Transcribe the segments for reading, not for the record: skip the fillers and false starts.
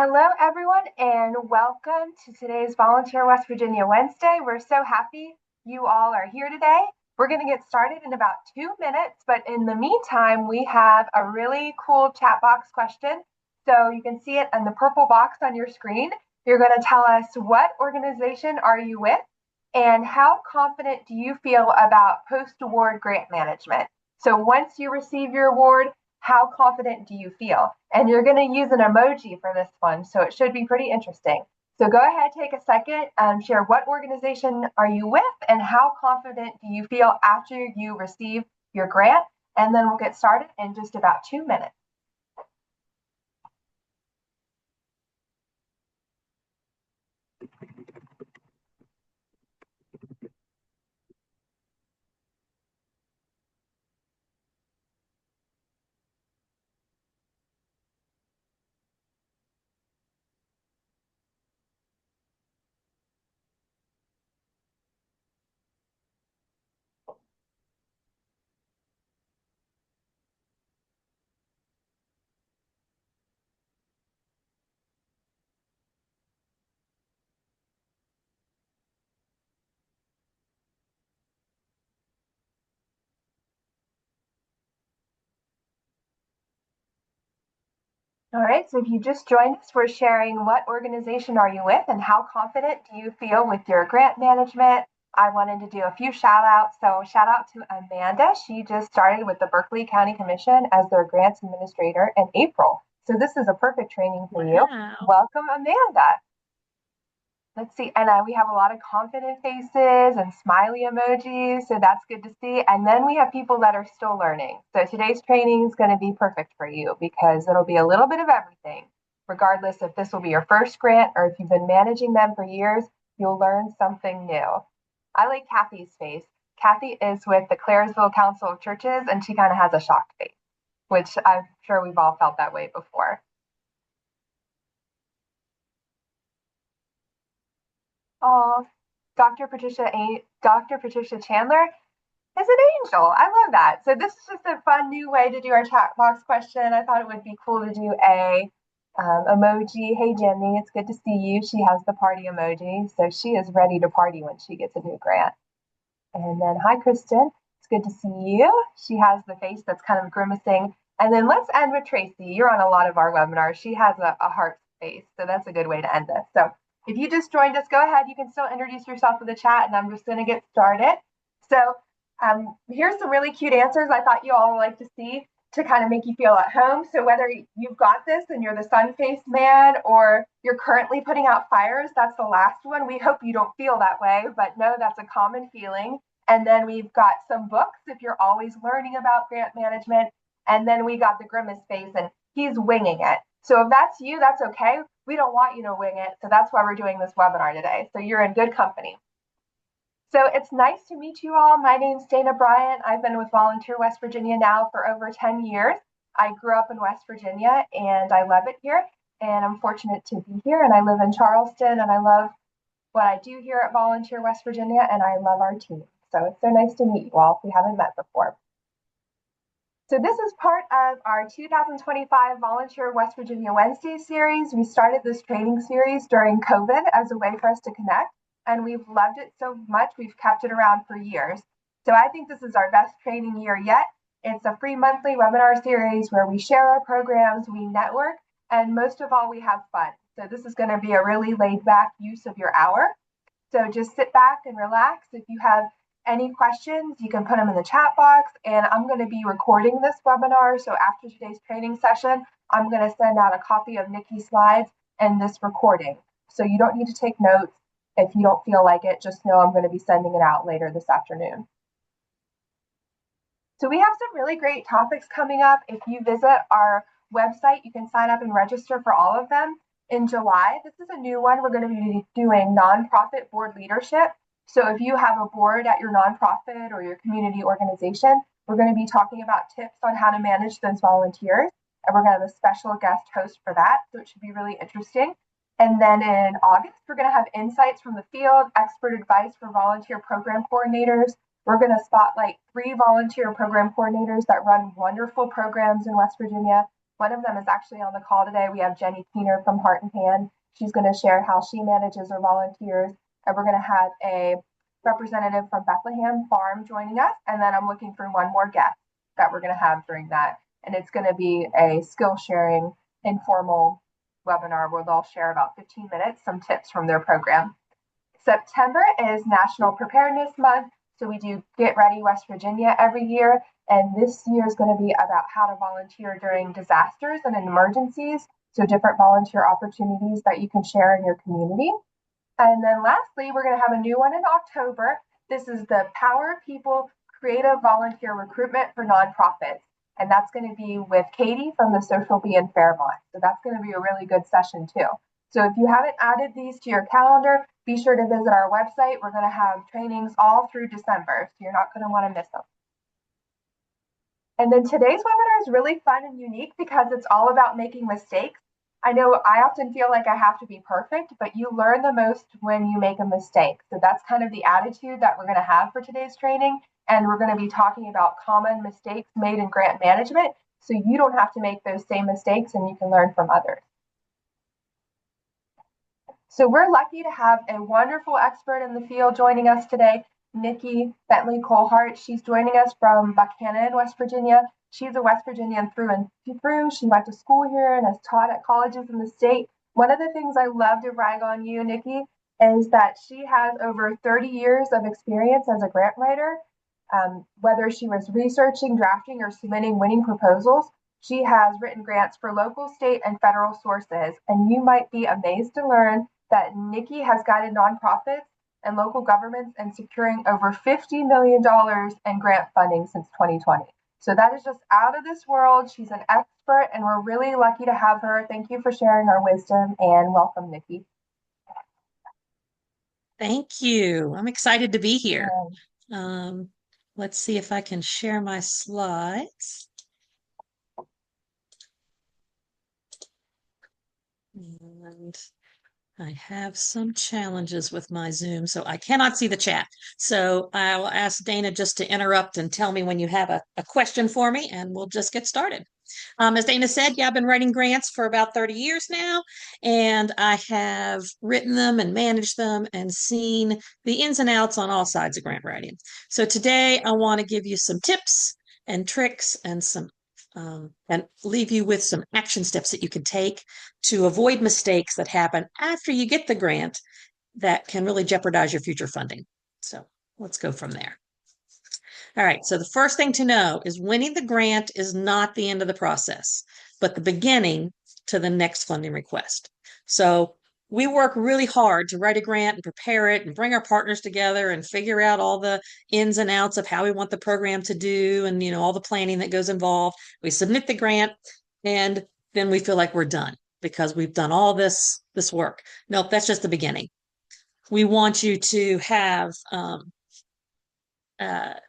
Hello, everyone, and welcome to today's Volunteer West Virginia Wednesday. We're so happy you all are here today. We're going to get started in about 2 minutes, but in the meantime, we have a really cool chat box question. So you can see it in the purple box on your screen. You're going to tell us what organization are you with and how confident do you feel about post-award grant management? So once you receive your award, how confident do you feel? And you're going to use an emoji for this one, so it should be pretty interesting. So go ahead, take a second, share what organization are you with and how confident do you feel after you receive your grant, and then we'll get started in just about 2 minutes. All right, so if you just joined us, we're sharing what organization are you with and how confident do you feel with your grant management. I wanted to do a few shout outs. So shout out to Amanda. She just started with the Berkeley County Commission as their grants administrator in April. So this is a perfect training for you. Welcome, Amanda. Let's see, and we have a lot of confident faces and smiley emojis, so that's good to see. And then we have people that are still learning. So today's training is going to be perfect for you because it'll be a little bit of everything. Regardless if this will be your first grant or if you've been managing them for years, you'll learn something new. I like Kathy's face. Kathy is with the Claresville Council of Churches, and she kind of has a shocked face, which I'm sure we've all felt that way before. Oh, Dr. Patricia Chandler is an angel. I love that. So this is just a fun new way to do our chat box question. I thought it would be cool to do a emoji. Hey, Jenny, it's good to see you. She has the party emoji. So she is ready to party when she gets a new grant. And then, hi, Kristen. It's good to see you. She has the face that's kind of grimacing. And then let's end with Tracy. You're on a lot of our webinars. She has a heart face. So that's a good way to end this. So if you just joined us, go ahead. You can still introduce yourself to the chat, and I'm just going to get started. So here's some really cute answers I thought you all would like to see to kind of make you feel at home. So whether you've got this and you're the sun-faced man or you're currently putting out fires, that's the last one. We hope you don't feel that way, but no, that's a common feeling. And then we've got some books if you're always learning about grant management. And then we got the grimace face, and he's winging it. So if that's you, that's okay. We don't want you to wing it. So that's why we're doing this webinar today. So you're in good company. So it's nice to meet you all. My name's Dana Bryant. I've been with Volunteer West Virginia now for over 10 years. I grew up in West Virginia and I love it here. And I'm fortunate to be here. And I live in Charleston and I love what I do here at Volunteer West Virginia. And I love our team. So it's so nice to meet you all if we haven't met before. So this is part of our 2025 Volunteer West Virginia Wednesday series. We started this training series during COVID as a way for us to connect, and we've loved it so much we've kept it around for years. So I think this is our best training year yet. It's a free monthly webinar series where we share our programs, we network, and most of all, we have fun. So this is going to be a really laid back use of your hour. So just sit back and relax. If you have any questions, you can put them in the chat box, and I'm going to be recording this webinar. So after today's training session, I'm going to send out a copy of Nicki's slides and this recording. So you don't need to take notes. If you don't feel like it, just know I'm going to be sending it out later this afternoon. So we have some really great topics coming up. If you visit our website, you can sign up and register for all of them. In July, this is a new one. We're going to be doing nonprofit board leadership. So if you have a board at your nonprofit or your community organization, we're going to be talking about tips on how to manage those volunteers. And we're going to have a special guest host for that. So it should be really interesting. And then in August, we're going to have insights from the field, expert advice for volunteer program coordinators. We're going to spotlight 3 volunteer program coordinators that run wonderful programs in West Virginia. One of them is actually on the call today. We have Jenny Keener from Heart and Hand. She's going to share how she manages her volunteers. And we're going to have a representative from Bethlehem Farm joining us. And then I'm looking for one more guest that we're going to have during that. And it's going to be a skill sharing informal webinar where they'll share about 15 minutes, some tips from their program. September is National Preparedness Month. So we do Get Ready West Virginia every year. And this year is going to be about how to volunteer during disasters and emergencies. So different volunteer opportunities that you can share in your community. And then lastly, we're going to have a new one in October. This is the Power People Creative Volunteer Recruitment for Nonprofits. And that's going to be with Katie from the Social Bee in Fairmont. So that's going to be a really good session too. So if you haven't added these to your calendar, be sure to visit our website. We're going to have trainings all through December, so you're not going to want to miss them. And then today's webinar is really fun and unique because it's all about making mistakes. I know I often feel like I have to be perfect, but you learn the most when you make a mistake. So that's kind of the attitude that we're going to have for today's training. And we're going to be talking about common mistakes made in grant management, so you don't have to make those same mistakes and you can learn from others. So we're lucky to have a wonderful expert in the field joining us today, Nicki Bentley-Colthart. She's joining us from Buchanan, West Virginia. She's a West Virginian through and through. She went to school here and has taught at colleges in the state. One of the things I love to brag on you, Nicki, is that she has over 30 years of experience as a grant writer. Whether she was researching, drafting, or submitting winning proposals, she has written grants for local, state, and federal sources. And you might be amazed to learn that Nicki has guided nonprofits and local governments in securing over $50 million in grant funding since 2020. So that is just out of this world. She's an expert, and we're really lucky to have her. Thank you for sharing our wisdom, and welcome, Nicki. Thank you. I'm excited to be here. Let's see if I can share my slides. And I have some challenges with my Zoom, so I cannot see the chat. So I'll ask Dana just to interrupt and tell me when you have a question for me, and we'll just get started. As Dana said, yeah, I've been writing grants for about 30 years now, and I have written them and managed them and seen the ins and outs on all sides of grant writing. So today I want to give you some tips and tricks and some and leave you with some action steps that you can take to avoid mistakes that happen after you get the grant that can really jeopardize your future funding. So let's go from there. All right, so the first thing to know is winning the grant is not the end of the process, but the beginning to the next funding request. So we work really hard to write a grant and prepare it and bring our partners together and figure out all the ins and outs of how we want the program to do and, all the planning that goes involved. We submit the grant and then we feel like we're done because we've done all this work. Nope, that's just the beginning. We want you to have to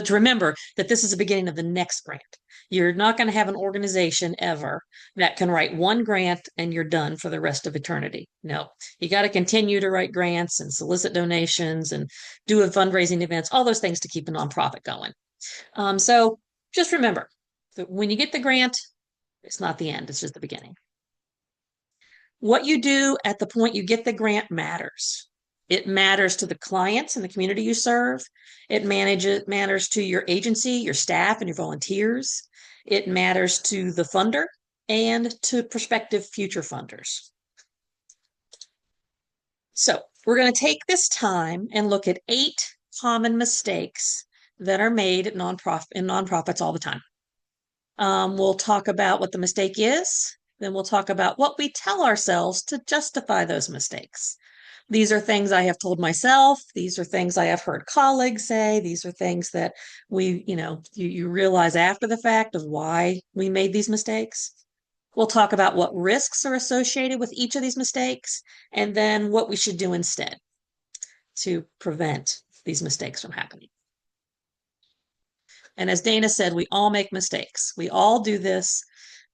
remember that this is the beginning of the next grant. You're not going to have an organization ever that can write one grant and you're done for the rest of eternity. No, you got to continue to write grants and solicit donations and do a fundraising events, all those things to keep a nonprofit going. So just remember that when you get the grant, it's not the end, it's just the beginning. What you do at the point you get the grant matters. It matters to the clients and the community you serve. It matters to your agency, your staff, and your volunteers. It matters to the funder and to prospective future funders. So we're going to take this time and look at 8 common mistakes that are made in nonprofits all the time. We'll talk about what the mistake is. Then we'll talk about what we tell ourselves to justify those mistakes. These are things I have told myself. These are things I have heard colleagues say. These are things that you realize after the fact of why we made these mistakes. We'll talk about what risks are associated with each of these mistakes, and then what we should do instead to prevent these mistakes from happening. And as Dana said, we all make mistakes. We all do this.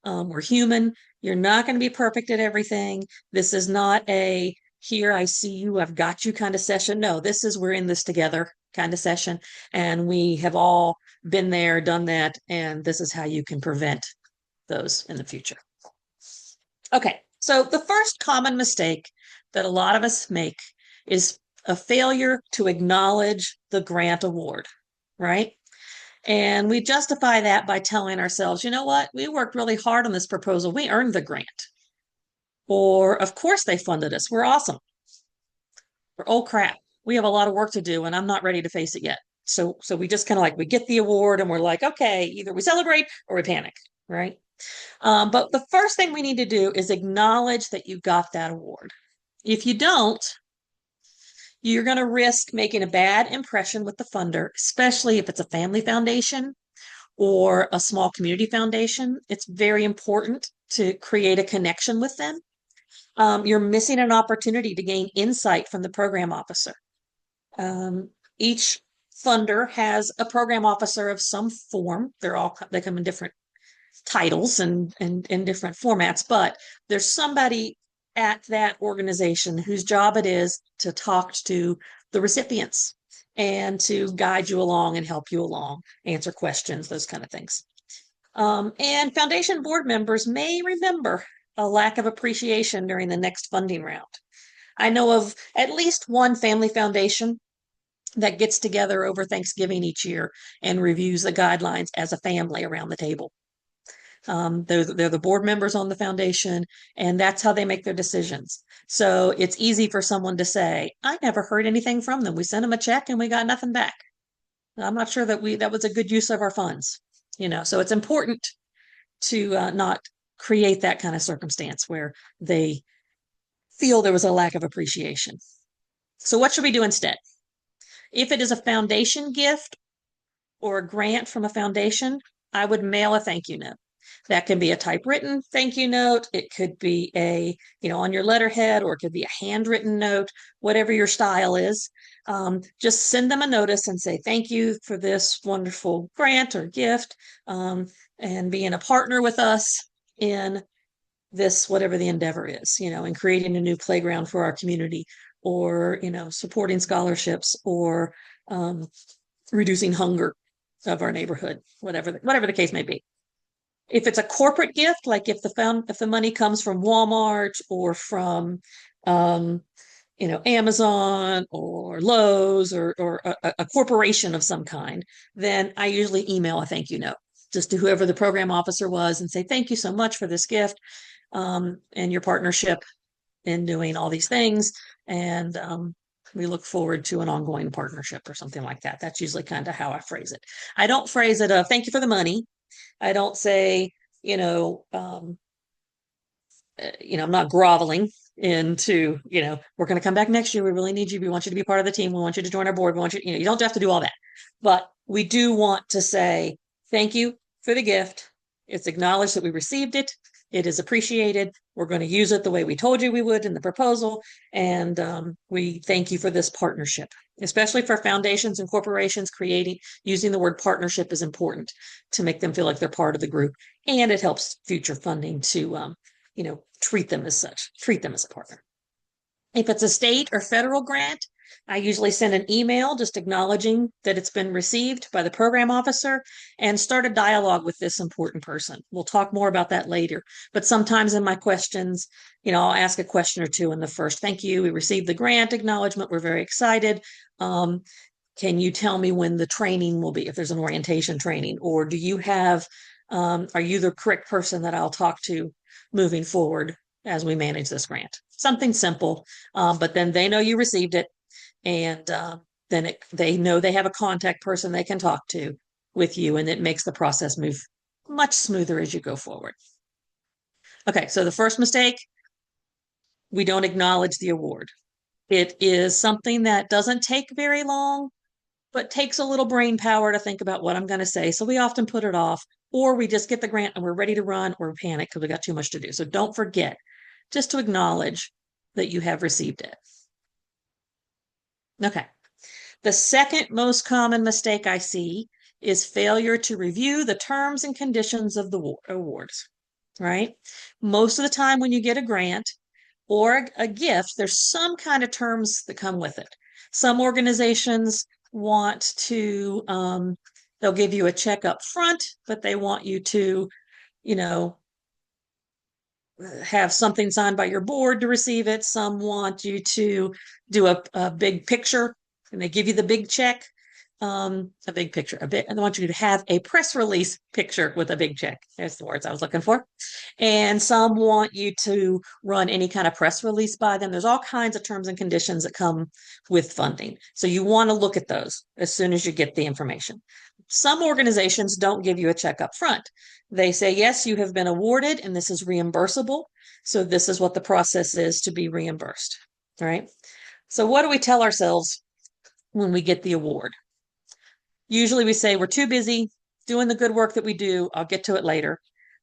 We're human. You're not going to be perfect at everything. This is not a here, I see you, I've got you kind of session. No, this is we're in this together kind of session. And we have all been there, done that. And this is how you can prevent those in the future. Okay, so the first common mistake that a lot of us make is a failure to acknowledge the grant award, right? And we justify that by telling ourselves, you know what, we worked really hard on this proposal. We earned the grant. Or, of course, they funded us. We're awesome. Or, oh crap, we have a lot of work to do and I'm not ready to face it yet. So we just kind of like, we get the award and we're like, okay, either we celebrate or we panic, right? But the first thing we need to do is acknowledge that you got that award. If you don't, you're going to risk making a bad impression with the funder, especially if it's a family foundation or a small community foundation. It's very important to create a connection with them. You're missing an opportunity to gain insight from the program officer. Each funder has a program officer of some form. They come in different titles and in different formats, but there's somebody at that organization whose job it is to talk to the recipients and to guide you along and help you along, answer questions, those kind of things. And foundation board members may remember a lack of appreciation during the next funding round. I know of at least one family foundation that gets together over Thanksgiving each year and reviews the guidelines as a family around the table. They're the board members on the foundation, and that's how they make their decisions. So it's easy for someone to say, I never heard anything from them. We sent them a check and we got nothing back. I'm not sure that was a good use of our funds. So it's important to not create that kind of circumstance where they feel there was a lack of appreciation. So what should we do instead? If it is a foundation gift or a grant from a foundation, I would mail a thank you note. That can be a typewritten thank you note. It could be on your letterhead, or it could be a handwritten note, whatever your style is. Just send them a notice and say, thank you for this wonderful grant or gift, and being a partner with us in this, whatever the endeavor is, in creating a new playground for our community, or, supporting scholarships, or reducing hunger of our neighborhood, whatever the case may be. If it's a corporate gift, like if the money comes from Walmart or from Amazon or Lowe's or a corporation of some kind, then I usually email a thank you note just to whoever the program officer was and say, thank you so much for this gift, and your partnership in doing all these things. And we look forward to an ongoing partnership or something like that. That's usually kind of how I phrase it. I don't phrase it, thank you for the money. I don't say, I'm not groveling into, we're going to come back next year. We really need you. We want you to be part of the team. We want you to join our board. We want you, you don't have to do all that, but we do want to say, thank you for the gift. It's acknowledged that we received it. It is appreciated. We're going to use it the way we told you we would in the proposal. And we thank you for this partnership, especially for foundations and corporations. Using the word partnership is important to make them feel like they're part of the group. And it helps future funding to, treat them as such, treat them as a partner. If it's a state or federal grant, I usually send an email just acknowledging that it's been received by the program officer and start a dialogue with this important person. We'll talk more about that later. But sometimes in my questions, I'll ask a question or two in the first. Thank you. We received the grant acknowledgement. We're very excited. Can you tell me when the training will be, if there's an orientation training, or do you have, are you the correct person that I'll talk to moving forward as we manage this grant? Something simple, but then they know you received it. And then they know they have a contact person they can talk to with you, and it makes the process move much smoother as you go forward. Okay, so the first mistake, we don't acknowledge the award. It is something that doesn't take very long, but takes a little brain power to think about what I'm going to say. So we often put it off, or we just get the grant and we're ready to run, or panic because we got too much to do. So don't forget just to acknowledge that you have received it. Okay. The second most common mistake I see is failure to review the terms and conditions of the awards, right? Most of the time when you get a grant or a gift, there's some kind of terms that come with it. Some organizations want to, they'll give you a check up front, but they want you to you know, have something signed by your board to receive it. Some want you to do a big picture and they give you the big check. A big picture, and I want you to have a press release picture with a big check. There's the words I was looking for. And some want you to run any kind of press release by them. There's all kinds of terms and conditions that come with funding. So you want to look at those as soon as you get the information. Some organizations don't give you a check up front. They say, yes, you have been awarded and this is reimbursable. So this is what the process is to be reimbursed. All right. So what do we tell ourselves when we get the award? Usually we say we're too busy doing the good work that we do. I'll get to it later.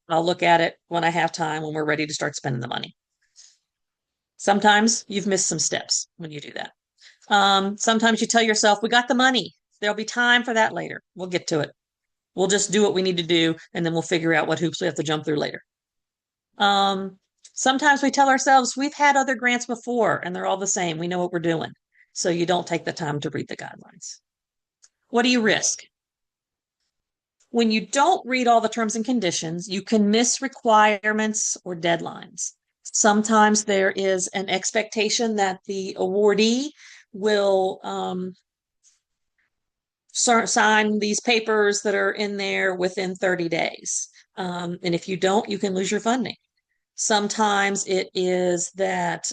I'll look at it when I have time, when we're ready to start spending the money. Sometimes you've missed some steps when you do that. Sometimes you tell yourself, we got the money. There'll be time for that later. We'll get to it. We'll just do what we need to do, and then we'll figure out what hoops we have to jump through later. Sometimes we tell ourselves, we've had other grants before, and they're all the same. We know what we're doing. So you don't take the time to read the guidelines. What do you risk? When you don't read all the terms and conditions, you can miss requirements or deadlines. Sometimes there is an expectation that the awardee will sign these papers that are in there within 30 days. And if you don't, you can lose your funding. Sometimes it is that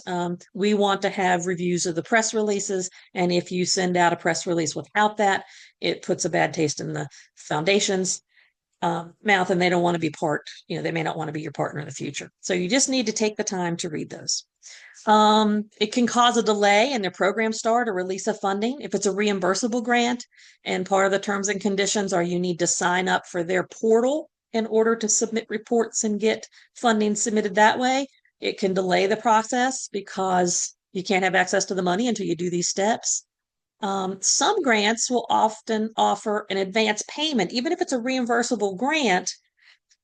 we want to have reviews of the press releases. And if you send out a press release without that, it puts a bad taste in the foundation's mouth, and they don't want to be they may not want to be your partner in the future. So you just need to take the time to read those. It can cause a delay in their program start or release of funding. If it's a reimbursable grant, and part of the terms and conditions are you need to sign up for their portal in order to submit reports and get funding submitted that way, it can delay the process because you can't have access to the money until you do these steps. Some grants will often offer an advance payment. Even if it's a reimbursable grant,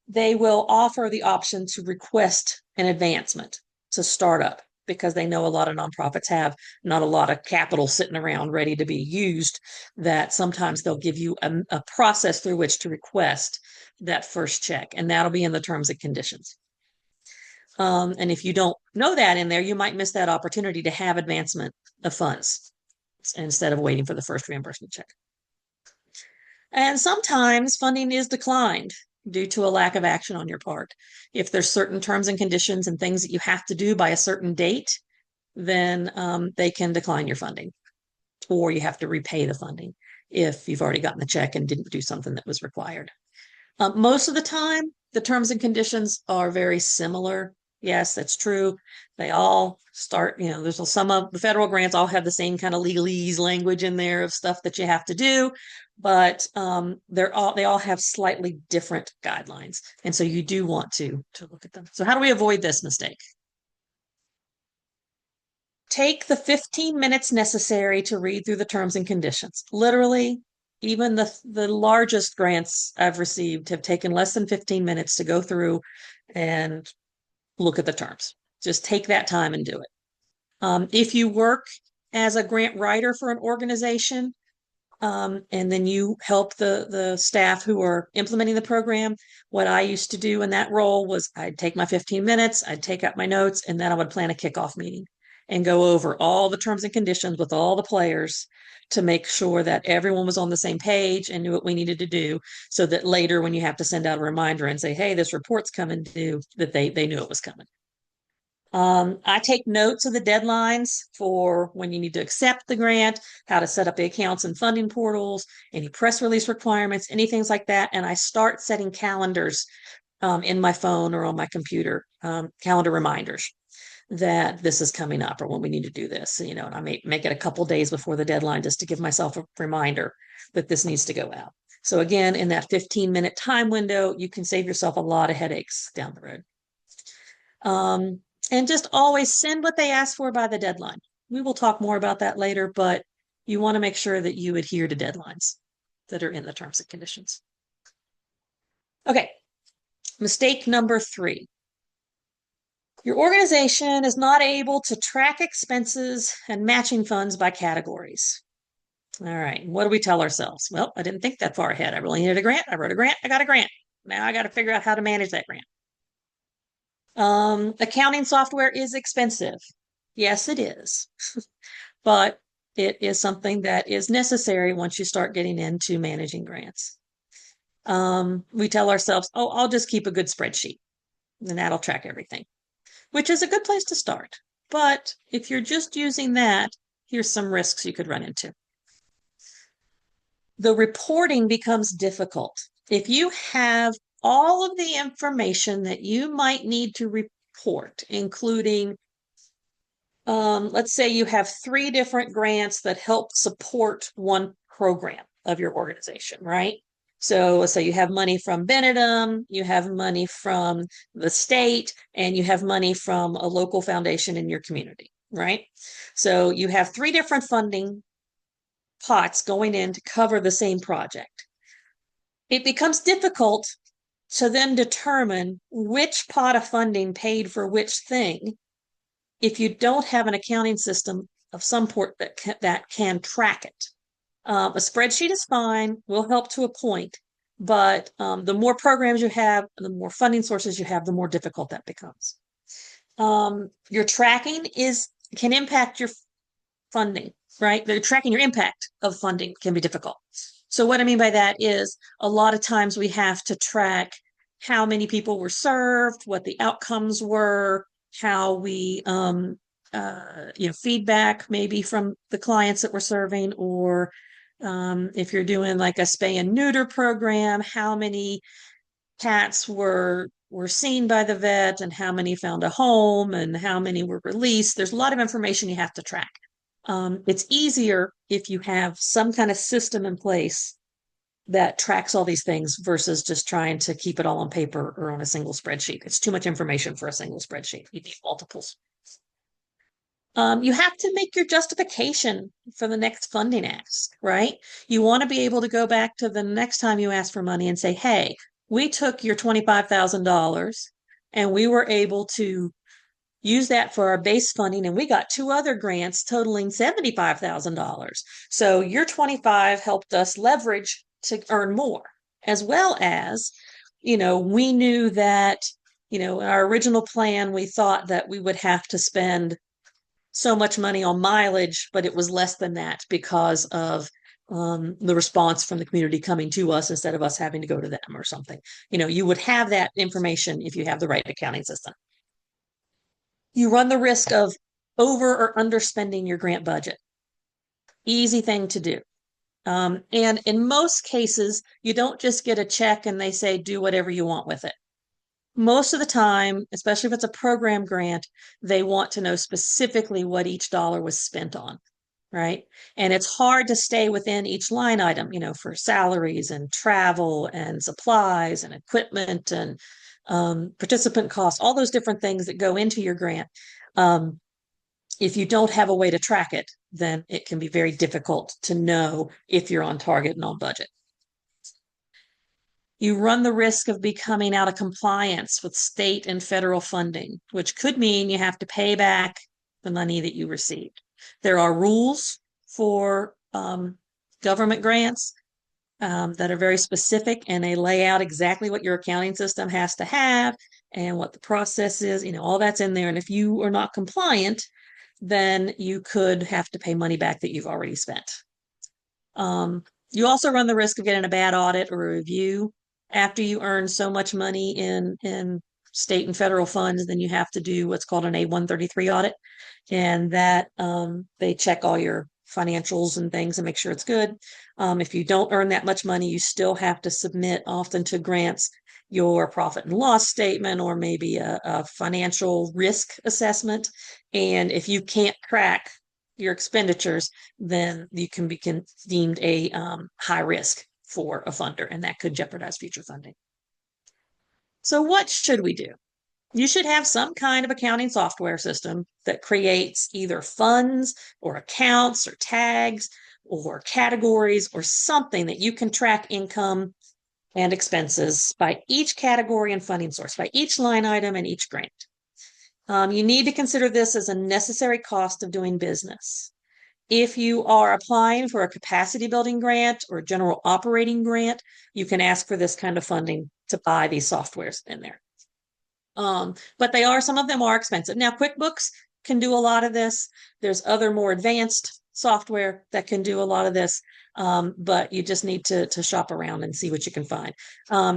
they will offer the option to request an advancement to start up because they know a lot of nonprofits have not a lot of capital sitting around ready to be used, that sometimes they'll give you a process through which to request that first check, and that'll be in the terms and conditions. And if you don't know that in there, you might miss that opportunity to have advancement of funds instead of waiting for the first reimbursement check. And sometimes funding is declined due to a lack of action on your part. If there's certain terms and conditions and things that you have to do by a certain date, then they can decline your funding, or you have to repay the funding if you've already gotten the check and didn't do something that was required. Most of the time, the terms and conditions are very similar. Yes, that's true. They all start, there's some of the federal grants all have the same kind of legalese language in there of stuff that you have to do, but they all have slightly different guidelines. And so you do want to look at them. So how do we avoid this mistake? Take the 15 minutes necessary to read through the terms and conditions. Literally, even the largest grants I've received have taken less than 15 minutes to go through and look at the terms. Just take that time and do it. If you work as a grant writer for an organization, and then you help the staff who are implementing the program, what I used to do in that role was I'd take my 15 minutes, I'd take out my notes, and then I would plan a kickoff meeting and go over all the terms and conditions with all the players to make sure that everyone was on the same page and knew what we needed to do, so that later when you have to send out a reminder and say, hey, this report's coming due, that they knew it was coming. I take notes of the deadlines for when you need to accept the grant, how to set up the accounts and funding portals, any press release requirements, anything like that. And I start setting calendars in my phone or on my computer, calendar reminders that this is coming up or when we need to do this, and I may make it a couple days before the deadline just to give myself a reminder that this needs to go out. So again, in that 15-minute time window, you can save yourself a lot of headaches down the road. And just always send what they ask for by the deadline. We will talk more about that later, but you want to make sure that you adhere to deadlines that are in the terms and conditions. Okay, mistake number 3. Your organization is not able to track expenses and matching funds by categories. All right, what do we tell ourselves? Well, I didn't think that far ahead. I really needed a grant. I wrote a grant. I got a grant. Now I got to figure out how to manage that grant. Accounting software is expensive. Yes, it is. But it is something that is necessary once you start getting into managing grants. We tell ourselves, oh, I'll just keep a good spreadsheet and that'll track everything, which is a good place to start. But if you're just using that, here's some risks you could run into. The reporting becomes difficult. If you have all of the information that you might need to report, including let's say you have 3 different grants that help support one program of your organization, right? So let's say you have money from Benedum, you have money from the state, and you have money from a local foundation in your community, right? So you have 3 different funding pots going in to cover the same project. It becomes difficult to then determine which pot of funding paid for which thing if you don't have an accounting system of some sort that can track it. A spreadsheet is fine, will help to a point, but the more programs you have, the more funding sources you have, the more difficult that becomes. Your tracking can impact your funding, right? The tracking your impact of funding can be difficult. So what I mean by that is a lot of times we have to track how many people were served, what the outcomes were, how we feedback maybe from the clients that we're serving, or if you're doing like a spay and neuter program, how many cats were seen by the vet and how many found a home and how many were released. There's a lot of information you have to track. It's easier if you have some kind of system in place that tracks all these things versus just trying to keep it all on paper or on a single spreadsheet. It's too much information for a single spreadsheet. You need multiples. You have to make your justification for the next funding ask, right? You want to be able to go back to the next time you ask for money and say, hey, we took your $25,000 and we were able to use that for our base funding, and we got 2 other grants totaling $75,000. So your 25 helped us leverage to earn more, as well as, we knew that, in our original plan, we thought that we would have to spend so much money on mileage, but it was less than that because of the response from the community coming to us instead of us having to go to them or something. You would have that information if you have the right accounting system. You run the risk of over or underspending your grant budget. Easy thing to do. And in most cases, you don't just get a check and they say, do whatever you want with it. Most of the time, especially if it's a program grant, they want to know specifically what each dollar was spent on, right? And it's hard to stay within each line item, for salaries and travel and supplies and equipment and participant costs, all those different things that go into your grant. If you don't have a way to track it, then it can be very difficult to know if you're on target and on budget. You run the risk of becoming out of compliance with state and federal funding, which could mean you have to pay back the money that you received. There are rules for government grants that are very specific, and they lay out exactly what your accounting system has to have and what the process is. All that's in there. And if you are not compliant, then you could have to pay money back that you've already spent. You also run the risk of getting a bad audit or a review. After you earn so much money in state and federal funds, then you have to do what's called an A133 audit. And that they check all your financials and things and make sure it's good. If you don't earn that much money, you still have to submit often to grants your profit and loss statement or maybe a financial risk assessment. And if you can't track your expenditures, then you can be deemed a high risk for a funder, and that could jeopardize future funding. So what should we do? You should have some kind of accounting software system that creates either funds or accounts or tags or categories or something that you can track income and expenses by each category and funding source, by each line item and each grant. You need to consider this as a necessary cost of doing business. If you are applying for a capacity building grant or a general operating grant, you can ask for this kind of funding to buy these softwares in there. But some of them are expensive. Now, QuickBooks can do a lot of this. There's other more advanced software that can do a lot of this. But you just need to shop around and see what you can find.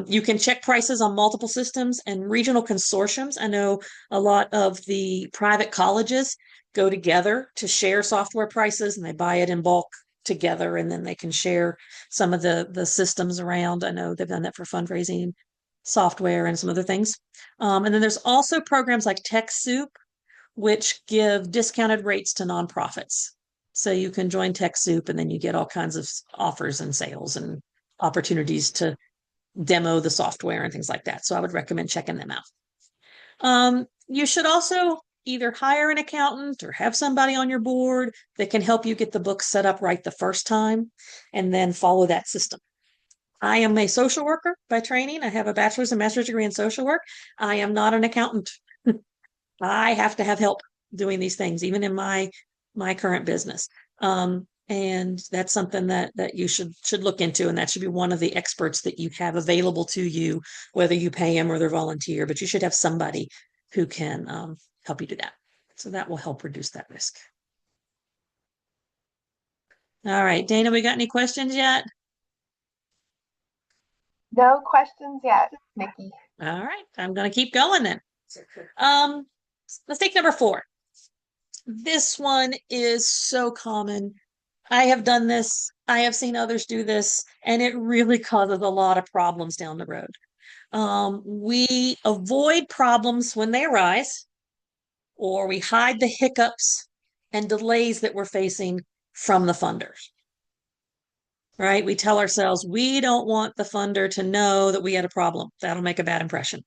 You can check prices on multiple systems and regional consortiums. I know a lot of the private colleges go together to share software prices, and they buy it in bulk together, and then they can share some of the systems around. I know they've done that for fundraising software and some other things. And then there's also programs like TechSoup, which give discounted rates to nonprofits. So you can join TechSoup and then you get all kinds of offers and sales and opportunities to demo the software and things like that. So I would recommend checking them out. You should also either hire an accountant or have somebody on your board that can help you get the book set up right the first time and then follow that system. I am a social worker by training. I have a bachelor's and master's degree in social work. I am not an accountant. I have to have help doing these things, even in my current business. And that's something that you should look into, and that should be one of the experts that you have available to you, whether you pay them or they're volunteer. But you should have somebody who can help you do that. So that will help reduce that risk. All right, Dana, we got any questions yet? No questions yet, Nikki. All right, I'm going to keep going then. Mistake number 4. This one is so common. I have done this. I have seen others do this, and it really causes a lot of problems down the road. We avoid problems when they arise, or we hide the hiccups and delays that we're facing from the funders. Right? We tell ourselves we don't want the funder to know that we had a problem. That'll make a bad impression.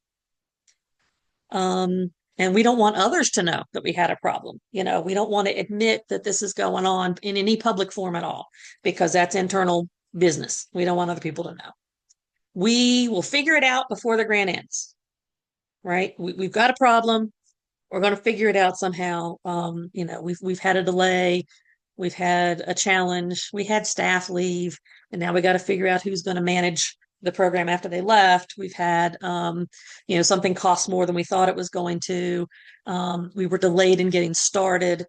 And we don't want others to know that we had a problem. We don't want to admit that this is going on in any public form at all, because that's internal business. We don't want other people to know. We will figure it out before the grant ends, right? We've got a problem. We're going to figure it out somehow. We've had a delay. We've had a challenge. We had staff leave, and now we got to figure out who's going to manage the program after they left. We've had, something cost more than we thought it was going to. We were delayed in getting started.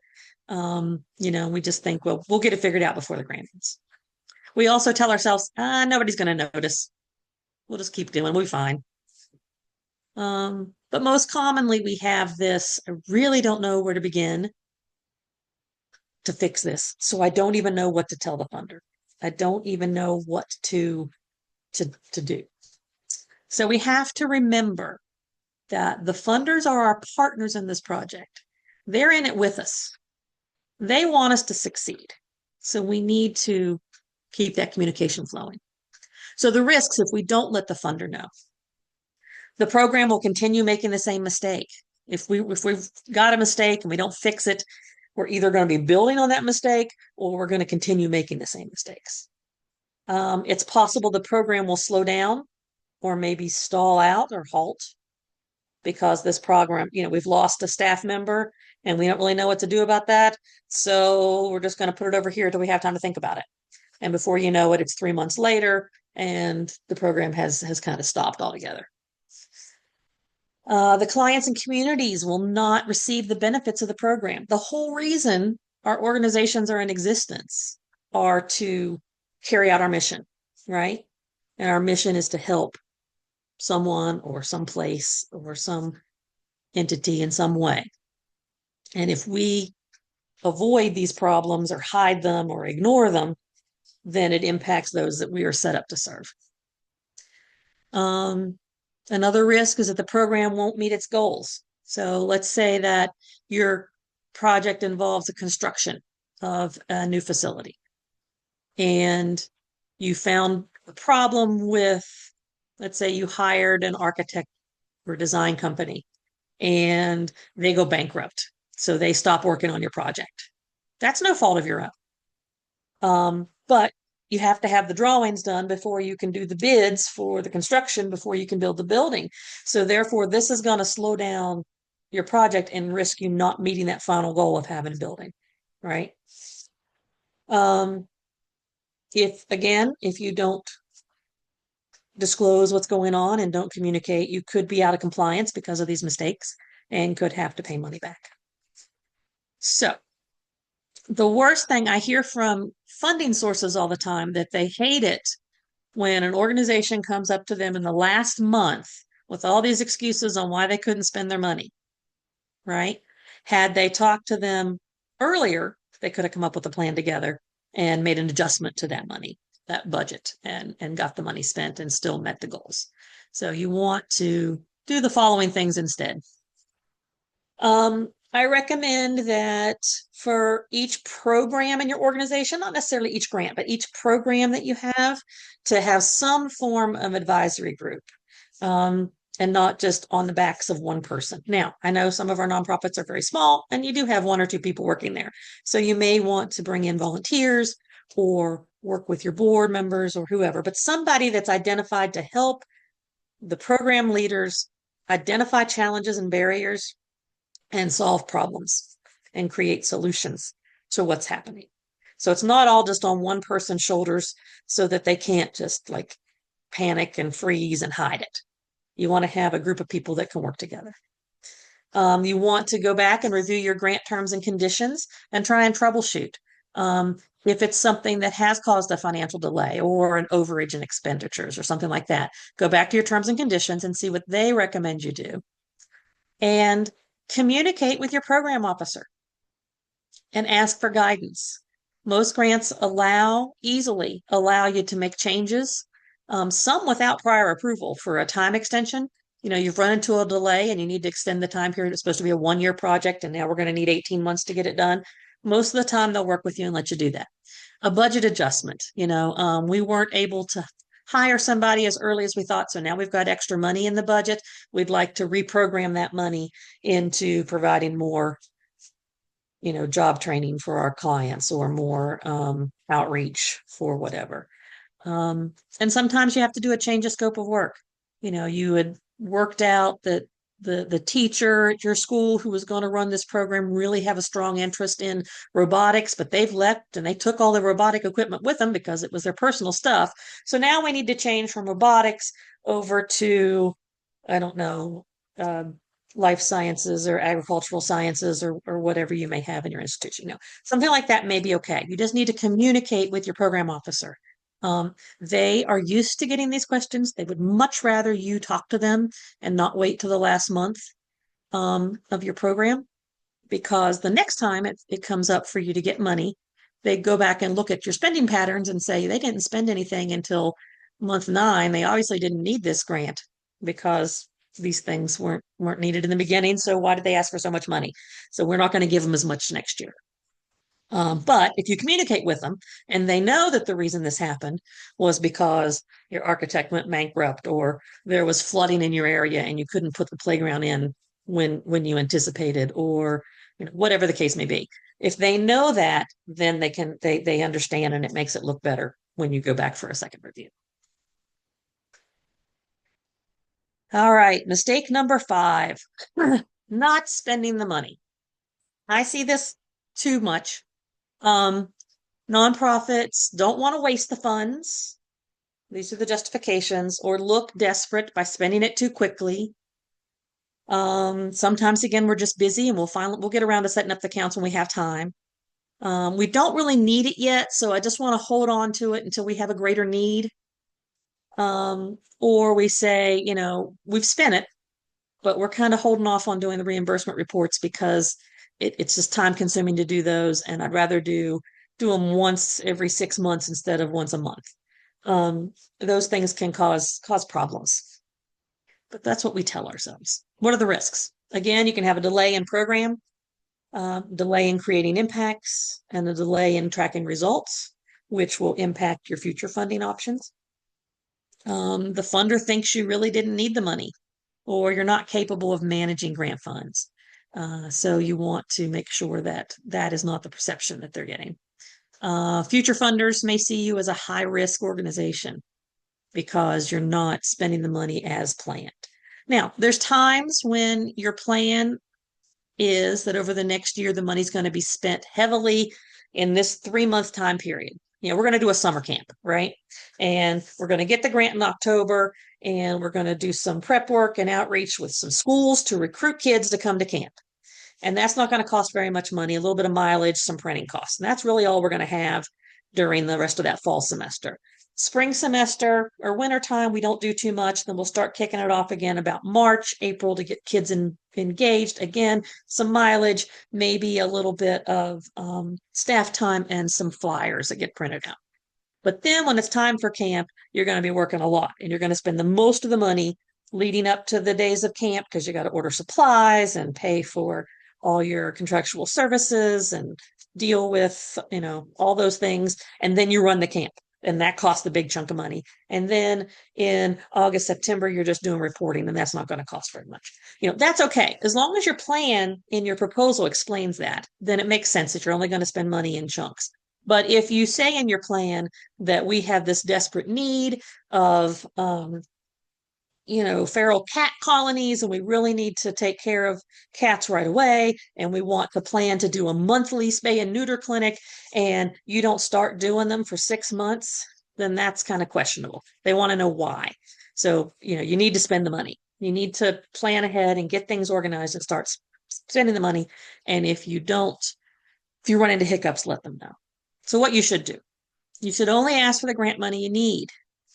We just think, well, we'll get it figured out before the grant ends. We also tell ourselves, nobody's going to notice. We'll just keep doing. We'll be fine. But most commonly we have this, I really don't know where to begin to fix this. So I don't even know what to tell the funder. I don't even know what to do. So we have to remember that the funders are our partners in this project. They're in it with us. They want us to succeed. So we need to keep that communication flowing. So the risks, if we don't let the funder know, the program will continue making the same mistake. If we've got a mistake and we don't fix it, we're either going to be building on that mistake or we're going to continue making the same mistakes. It's possible the program will slow down or maybe stall out or halt because this program, we've lost a staff member and we don't really know what to do about that. So we're just going to put it over here till we have time to think about it. And before you know it, it's 3 months later and the program has kind of stopped altogether. The clients and communities will not receive the benefits of the program. The whole reason our organizations are in existence are to carry out our mission, right? And our mission is to help someone or some place or some entity in some way. And if we avoid these problems or hide them or ignore them, then it impacts those that we are set up to serve. Another risk is that the program won't meet its goals. So let's say that your project involves the construction of a new facility and you found a problem with, let's say you hired an architect or design company and they go bankrupt. So they stop working on your project. That's no fault of your own. But you have to have the drawings done before you can do the bids for the construction, before you can build the building. So therefore, this is going to slow down your project and risk you not meeting that final goal of having a building, right? If you don't disclose what's going on and don't communicate, you could be out of compliance because of these mistakes and could have to pay money back. So the worst thing I hear from funding sources all the time that they hate it when an organization comes up to them in the last month with all these excuses on why they couldn't spend their money, right? Had they talked to them earlier, they could have come up with a plan together and made an adjustment to that money, that budget, and got the money spent and still met the goals. So you want to do the following things instead. I recommend that for each program in your organization, not necessarily each grant, but each program that you have, to have some form of advisory group. And not just on the backs of one person. Now, I know some of our nonprofits are very small and you do have one or two people working there. So you may want to bring in volunteers or work with your board members or whoever, but somebody that's identified to help the program leaders identify challenges and barriers and solve problems and create solutions to what's happening. So it's not all just on one person's shoulders so that they can't just like panic and freeze and hide it. You want to have a group of people that can work together. You want to go back and review your grant terms and conditions and try and troubleshoot. If it's something that has caused a financial delay or an overage in expenditures or something like that, go back to your terms and conditions and see what they recommend you do. And communicate with your program officer and ask for guidance. Most grants easily allow you to make changes, some without prior approval for a time extension. You know, you've run into a delay and you need to extend the time period. It's supposed to be a 1-year project, and now we're going to need 18 months to get it done. Most of the time, they'll work with you and let you do that. A budget adjustment. We weren't able to hire somebody as early as we thought, so now we've got extra money in the budget. We'd like to reprogram that money into providing more job training for our clients or more outreach for whatever. And sometimes you have to do a change of scope of work. You had worked out that the teacher at your school who was going to run this program really have a strong interest in robotics, but they've left and they took all the robotic equipment with them because it was their personal stuff. So now we need to change from robotics over to, I don't know, life sciences or agricultural sciences or whatever you may have in your institution. Something like that may be okay. You just need to communicate with your program officer. They are used to getting these questions. They would much rather you talk to them and not wait till the last month of your program, because the next time it comes up for you to get money, they go back and look at your spending patterns and say they didn't spend anything until month 9. They obviously didn't need this grant because these things weren't needed in the beginning. So why did they ask for so much money? So we're not going to give them as much next year. But if you communicate with them and they know that the reason this happened was because your architect went bankrupt or there was flooding in your area and you couldn't put the playground in when you anticipated, or whatever the case may be. If they know that, then they understand, and it makes it look better when you go back for a second review. All right, mistake number 5, not spending the money. I see this too much. Nonprofits don't want to waste the funds. These are the justifications, or look desperate by spending it too quickly. Sometimes again, we're just busy and we'll get around to setting up the accounts when we have time. We don't really need it yet, so I just want to hold on to it until we have a greater need. Or we say, we've spent it, but we're kind of holding off on doing the reimbursement reports because it's just time consuming to do those. And I'd rather do them once every 6 months instead of once a month. Those things can cause problems, but that's what we tell ourselves. What are the risks? Again, you can have a delay in program, delay in creating impacts, and a delay in tracking results, which will impact your future funding options. The funder thinks you really didn't need the money, or you're not capable of managing grant funds. So you want to make sure that that is not the perception that they're getting. Future funders may see you as a high-risk organization because you're not spending the money as planned. Now, there's times when your plan is that over the next year, the money's going to be spent heavily in this 3-month time period. we're going to do a summer camp, right? And we're going to get the grant in October, and we're going to do some prep work and outreach with some schools to recruit kids to come to camp. And that's not going to cost very much money, a little bit of mileage, some printing costs. And that's really all we're going to have during the rest of that fall semester. Spring semester or winter time, we don't do too much. Then we'll start kicking it off again about March, April to get kids engaged. Again, some mileage, maybe a little bit of staff time and some flyers that get printed out. But then when it's time for camp, you're going to be working a lot and you're going to spend the most of the money leading up to the days of camp because you got to order supplies and pay for all your contractual services and deal with, all those things. And then you run the camp and that costs a big chunk of money. And then in August, September, you're just doing reporting and that's not going to cost very much. That's okay. As long as your plan in your proposal explains that, then it makes sense that you're only going to spend money in chunks. But if you say in your plan that we have this desperate need of, feral cat colonies, and we really need to take care of cats right away, and we want the plan to do a monthly spay and neuter clinic, and you don't start doing them for 6 months, then that's kind of questionable. They want to know why. So, you need to spend the money. You need to plan ahead and get things organized and start spending the money. And if you run into hiccups, let them know. So what you should do, you should only ask for the grant money you need.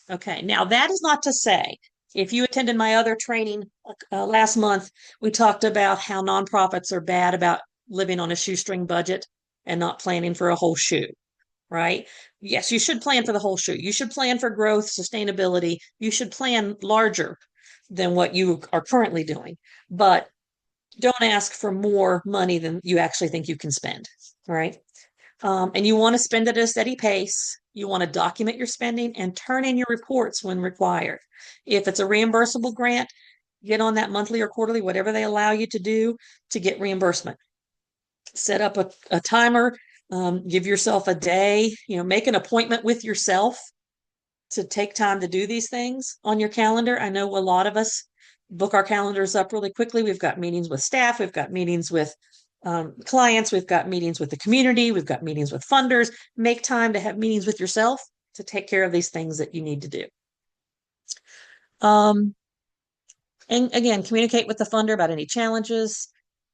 Okay. Now that is not to say, if you attended my other training last month, we talked about how nonprofits are bad about living on a shoestring budget and not planning for a whole shoe, right? Yes, you should plan for the whole shoe. You should plan for growth, sustainability. You should plan larger than what you are currently doing, but don't ask for more money than you actually think you can spend, right? And you want to spend it at a steady pace. You want to document your spending and turn in your reports when required. If it's a reimbursable grant, get on that monthly or quarterly, whatever they allow you to do to get reimbursement. Set up a timer, give yourself a day, make an appointment with yourself to take time to do these things on your calendar. I know a lot of us book our calendars up really quickly. We've got meetings with staff, we've got meetings with clients, we've got meetings with the community, we've got meetings with funders. Make time to have meetings with yourself to take care of these things that you need to do. And again, communicate with the funder about any challenges.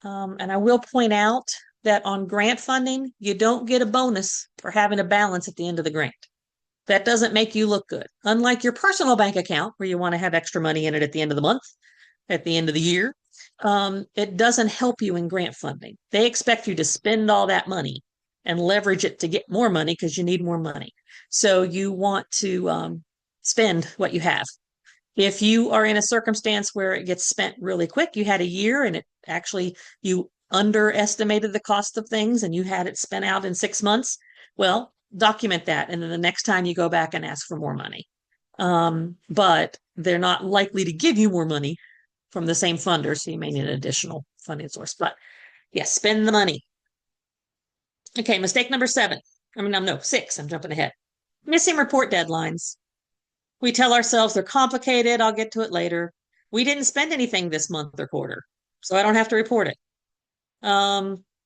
And I will point out that on grant funding, you don't get a bonus for having a balance at the end of the grant. That doesn't make you look good. Unlike your personal bank account, where you want to have extra money in it at the end of the month, at the end of the year, it doesn't help you in grant funding. They expect you to spend all that money and leverage it to get more money because you need more money. So you want to spend what you have. If you are in a circumstance where it gets spent really quick, you had a year and you underestimated the cost of things and you had it spent out in 6 months, well, document that. And then the next time you go back and ask for more money. But they're not likely to give you more money from the same funder, so you may need an additional funding source. But yes, spend the money. Okay, mistake number 6. I'm jumping ahead. Missing report deadlines. We tell ourselves they're complicated. I'll get to it later. We didn't spend anything this month or quarter, so I don't have to report it.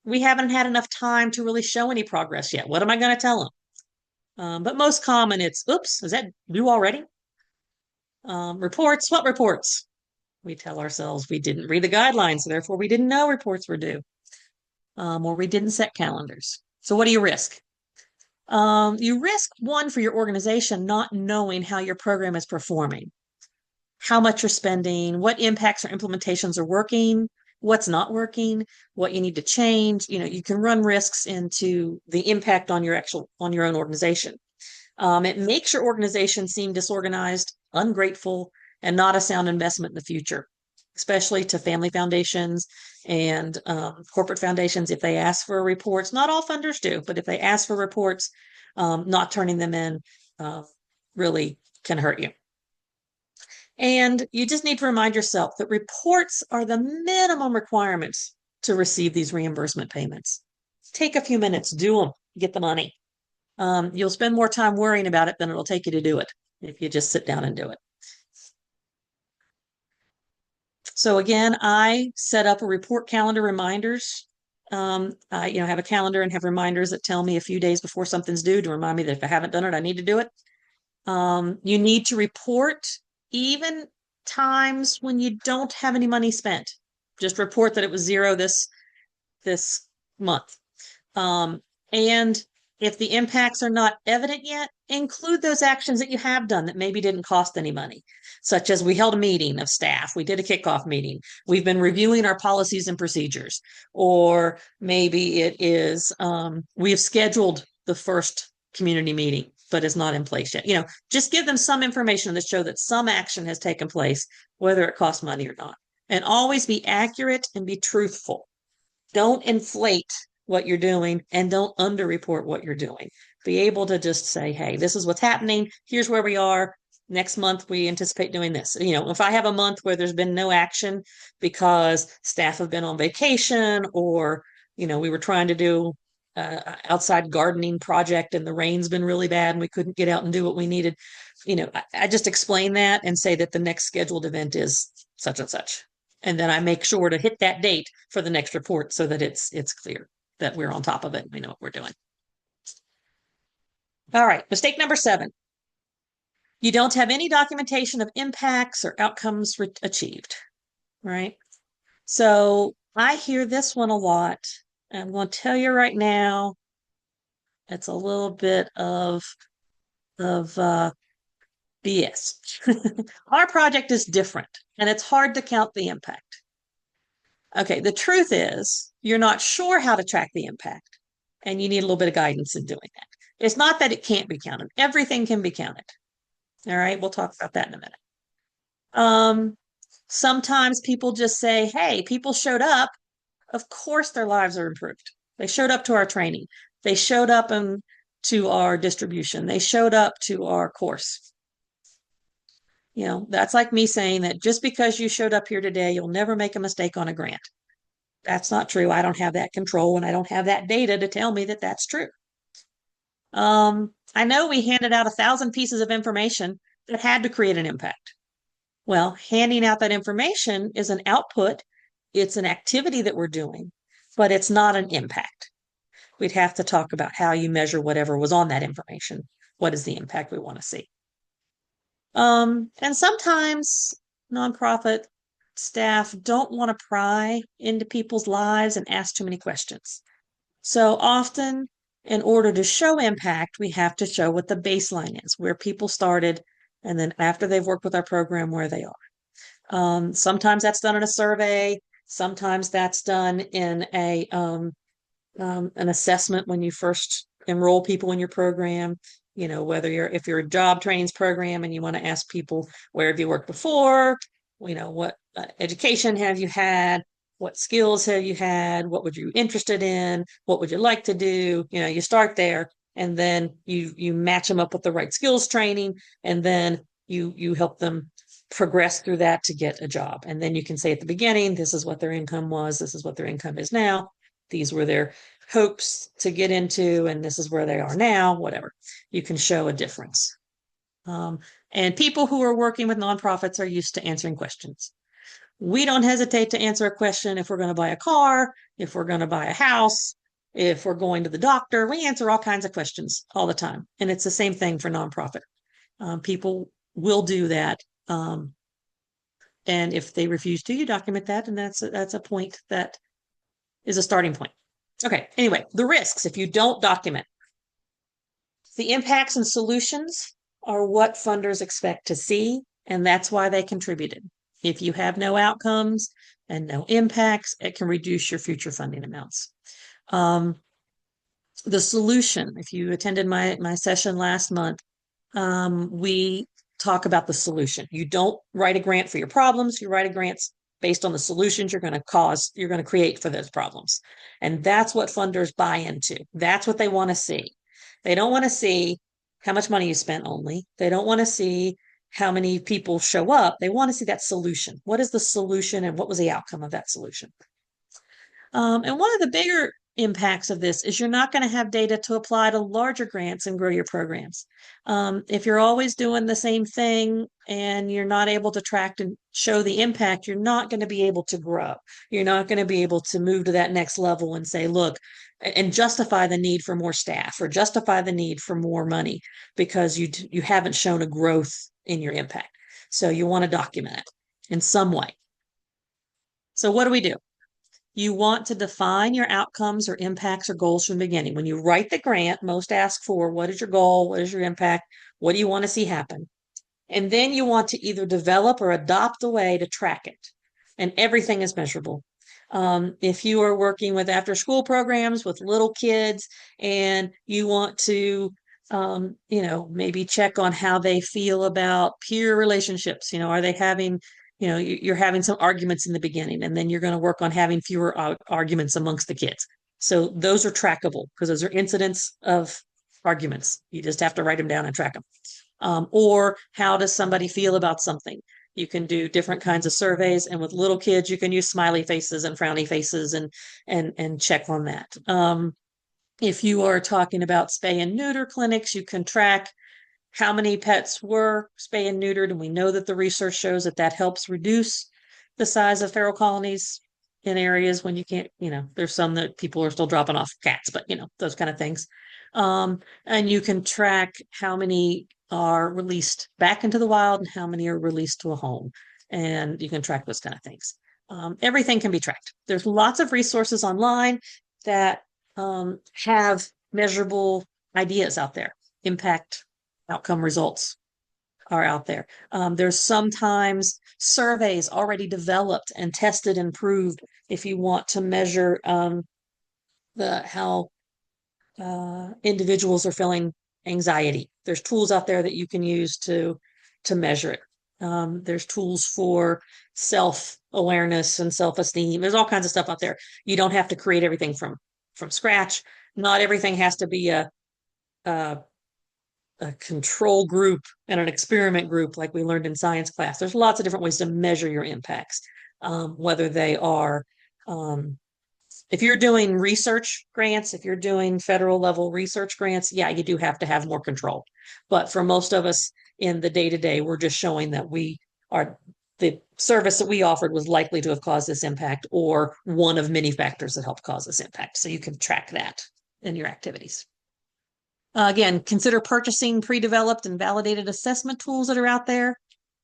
We haven't had enough time to really show any progress yet. What am I going to tell them? But most common, it's, oops, is that due already? Reports, what reports? We tell ourselves we didn't read the guidelines, so therefore we didn't know reports were due, or we didn't set calendars. So what do you risk? You risk one for your organization not knowing how your program is performing, how much you're spending, what impacts or implementations are working, what's not working, what you need to change. You can run risks into the impact on your own organization. It makes your organization seem disorganized, ungrateful, and not a sound investment in the future, especially to family foundations and corporate foundations. If they ask for reports, not all funders do, but if they ask for reports, not turning them in really can hurt you. And you just need to remind yourself that reports are the minimum requirements to receive these reimbursement payments. Take a few minutes, do them, get the money. You'll spend more time worrying about it than it'll take you to do it if you just sit down and do it. So again, I set up a report calendar reminders I have a calendar and have reminders that tell me a few days before something's due to remind me that if I haven't done it, I need to do it. You need to report even times when you don't have any money spent. Just report that it was zero this month. And if the impacts are not evident yet, include those actions that you have done that maybe didn't cost any money, such as we held a meeting of staff, we did a kickoff meeting, we've been reviewing our policies and procedures, or maybe it is we have scheduled the first community meeting, but it's not in place yet. Just give them some information that show that some action has taken place, whether it costs money or not. And always be accurate and be truthful. Don't inflate what you're doing and don't underreport what you're doing. Be able to just say, hey, this is what's happening. Here's where we are. Next month, we anticipate doing this. If I have a month where there's been no action because staff have been on vacation or, we were trying to do outside gardening project and the rain's been really bad and we couldn't get out and do what we needed. I just explain that and say that the next scheduled event is such and such. And then I make sure to hit that date for the next report so that it's clear that we're on top of it and we know what we're doing. All right, mistake number 7. You don't have any documentation of impacts or outcomes achieved, right? So I hear this one a lot. I'm going to tell you right now, it's a little bit of BS. Our project is different and it's hard to count the impact. Okay, the truth is you're not sure how to track the impact and you need a little bit of guidance in doing that. It's not that it can't be counted. Everything can be counted. All right, we'll talk about that in a minute. Sometimes people just say, hey, people showed up. Of course their lives are improved. They showed up to our training. They showed up to our distribution. They showed up to our course. That's like me saying that just because you showed up here today, you'll never make a mistake on a grant. That's not true. I don't have that control and I don't have that data to tell me that that's true. I know we handed out 1,000 pieces of information that had to create an impact. Well, handing out that information is an output. It's an activity that we're doing, but it's not an impact. We'd have to talk about how you measure whatever was on that information. What is the impact we want to see? And sometimes nonprofit staff don't want to pry into people's lives and ask too many questions. So often, in order to show impact, we have to show what the baseline is, where people started, and then after they've worked with our program, where they are. Sometimes that's done in a survey. Sometimes that's done in an assessment when you first enroll people in your program. If you're a job trainings program and you want to ask people, where have you worked before? What education have you had? What skills have you had? What would you be interested in? What would you like to do? You start there and then you match them up with the right skills training, and then you help them progress through that to get a job. And then you can say at the beginning, this is what their income was, this is what their income is now, these were their hopes to get into, and this is where they are now, whatever. You can show a difference. And people who are working with nonprofits are used to answering questions. We don't hesitate to answer a question if we're going to buy a car, if we're going to buy a house, if we're going to the doctor. We answer all kinds of questions all the time. And it's the same thing for nonprofit. People will do that. And if they refuse to, you document that. And that's a point that is a starting point. Okay, anyway, the risks if you don't document. The impacts and solutions are what funders expect to see, and that's why they contributed. If you have no outcomes and no impacts, it can reduce your future funding amounts. The solution, if you attended my session last month, we talk about the solution. You don't write a grant for your problems, you write a grant based on the solutions you're going to create for those problems. And that's what funders buy into. That's what they want to see. They don't want to see how much money you spent only. They don't want to see how many people show up. They want to see that solution. What is the solution and what was the outcome of that solution? And one of the bigger impacts of this is you're not going to have data to apply to larger grants and grow your programs. If you're always doing the same thing and you're not able to track and show the impact, you're not going to be able to grow. You're not going to be able to move to that next level and say, look, and justify the need for more staff or justify the need for more money because you haven't shown a growth in your impact. So you want to document it in some way. So what do? You want to define your outcomes or impacts or goals from the beginning. When you write the grant, most ask for what is your goal? What is your impact? What do you want to see happen? And then you want to either develop or adopt a way to track it. And everything is measurable. If you are working with after school programs with little kids and you want to, maybe check on how they feel about peer relationships, are they having you're having some arguments in the beginning, and then you're going to work on having fewer arguments amongst the kids. So those are trackable because those are incidents of arguments. You just have to write them down and track them. Or how does somebody feel about something? You can do different kinds of surveys, and with little kids, you can use smiley faces and frowny faces and check on that. If you are talking about spay and neuter clinics, you can track how many pets were spay and neutered, and we know that the research shows that that helps reduce the size of feral colonies in areas when you can't, there's some that people are still dropping off cats, but those kind of things. And you can track how many are released back into the wild and how many are released to a home. And you can track those kind of things. Everything can be tracked. There's lots of resources online that have measurable ideas out there. Impact outcome results are out there. There's sometimes surveys already developed and tested and proved if you want to measure how individuals are feeling anxiety. There's tools out there that you can use to measure it. There's tools for self-awareness and self-esteem. There's all kinds of stuff out there. You don't have to create everything from scratch. Not everything has to be a control group and an experiment group like we learned in science class. There's lots of different ways to measure your impacts, whether they are if you're doing research grants, if you're doing federal level research grants, yeah, you do have to have more control. But for most of us in the day-to-day, we're just showing that the service that we offered was likely to have caused this impact or one of many factors that helped cause this impact. So you can track that in your activities. Again, consider purchasing pre-developed and validated assessment tools that are out there.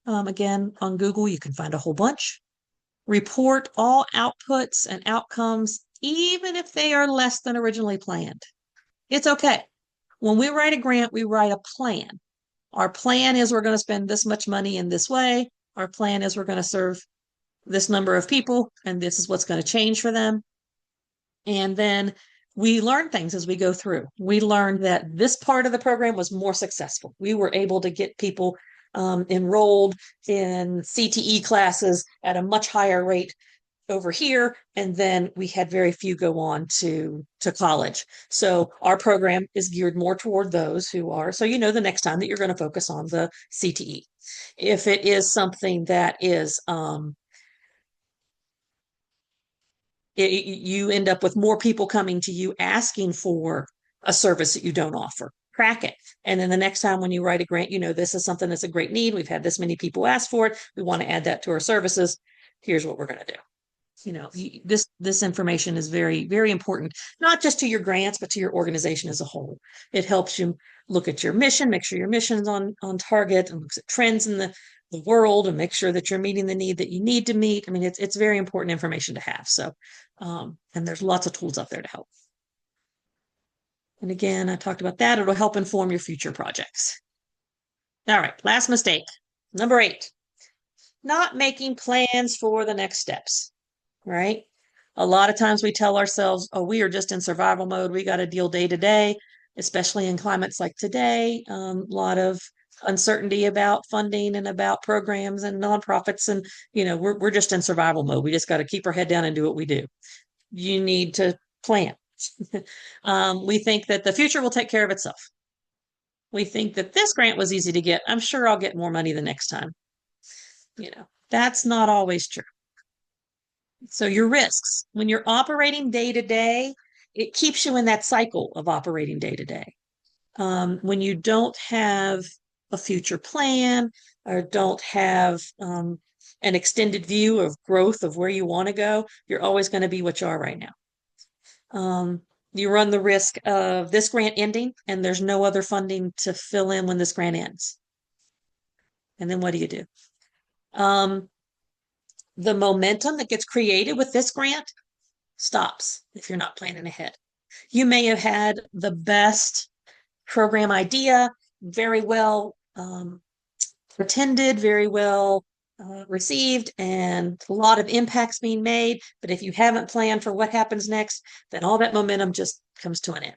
Again, on Google, you can find a whole bunch. Report all outputs and outcomes, even if they are less than originally planned. It's okay. When we write a grant, we write a plan. Our plan is we're going to spend this much money in this way. Our plan is we're going to serve this number of people, and this is what's going to change for them. And then we learn things as we go through. We learned that this part of the program was more successful. We were able to get people enrolled in CTE classes at a much higher rate over here, and then we had very few go on to college. So our program is geared more toward those who are, so the next time that you're going to focus on the CTE. If it is something that is you end up with more people coming to you asking for a service that you don't offer. Crack it. And then the next time when you write a grant, this is something that's a great need. We've had this many people ask for it. We want to add that to our services. Here's what we're going to do. This information is very, very important, not just to your grants, but to your organization as a whole. It helps you look at your mission, make sure your mission is on target, and looks at trends in the world and make sure that you're meeting the need that you need to meet. I mean, it's very important information to have. So, and there's lots of tools out there to help. And again, I talked about that. It'll help inform your future projects. All right, last mistake. Number 8, not making plans for the next steps, right? A lot of times we tell ourselves, oh, we are just in survival mode. We got to deal day to day, especially in climates like today. A lot of uncertainty about funding and about programs and nonprofits. And, we're just in survival mode. We just got to keep our head down and do what we do. You need to plan. We think that the future will take care of itself. We think that this grant was easy to get. I'm sure I'll get more money the next time. That's not always true. So your risks, when you're operating day to day, it keeps you in that cycle of operating day to day. When you don't have a future plan or don't have an extended view of growth of where you want to go, you're always going to be what you are right now. You run the risk of this grant ending and there's no other funding to fill in when this grant ends. And then what do you do? The momentum that gets created with this grant stops if you're not planning ahead. You may have had the best program idea, very well pretended, very well received, and a lot of impacts being made. But if you haven't planned for what happens next, then all that momentum just comes to an end.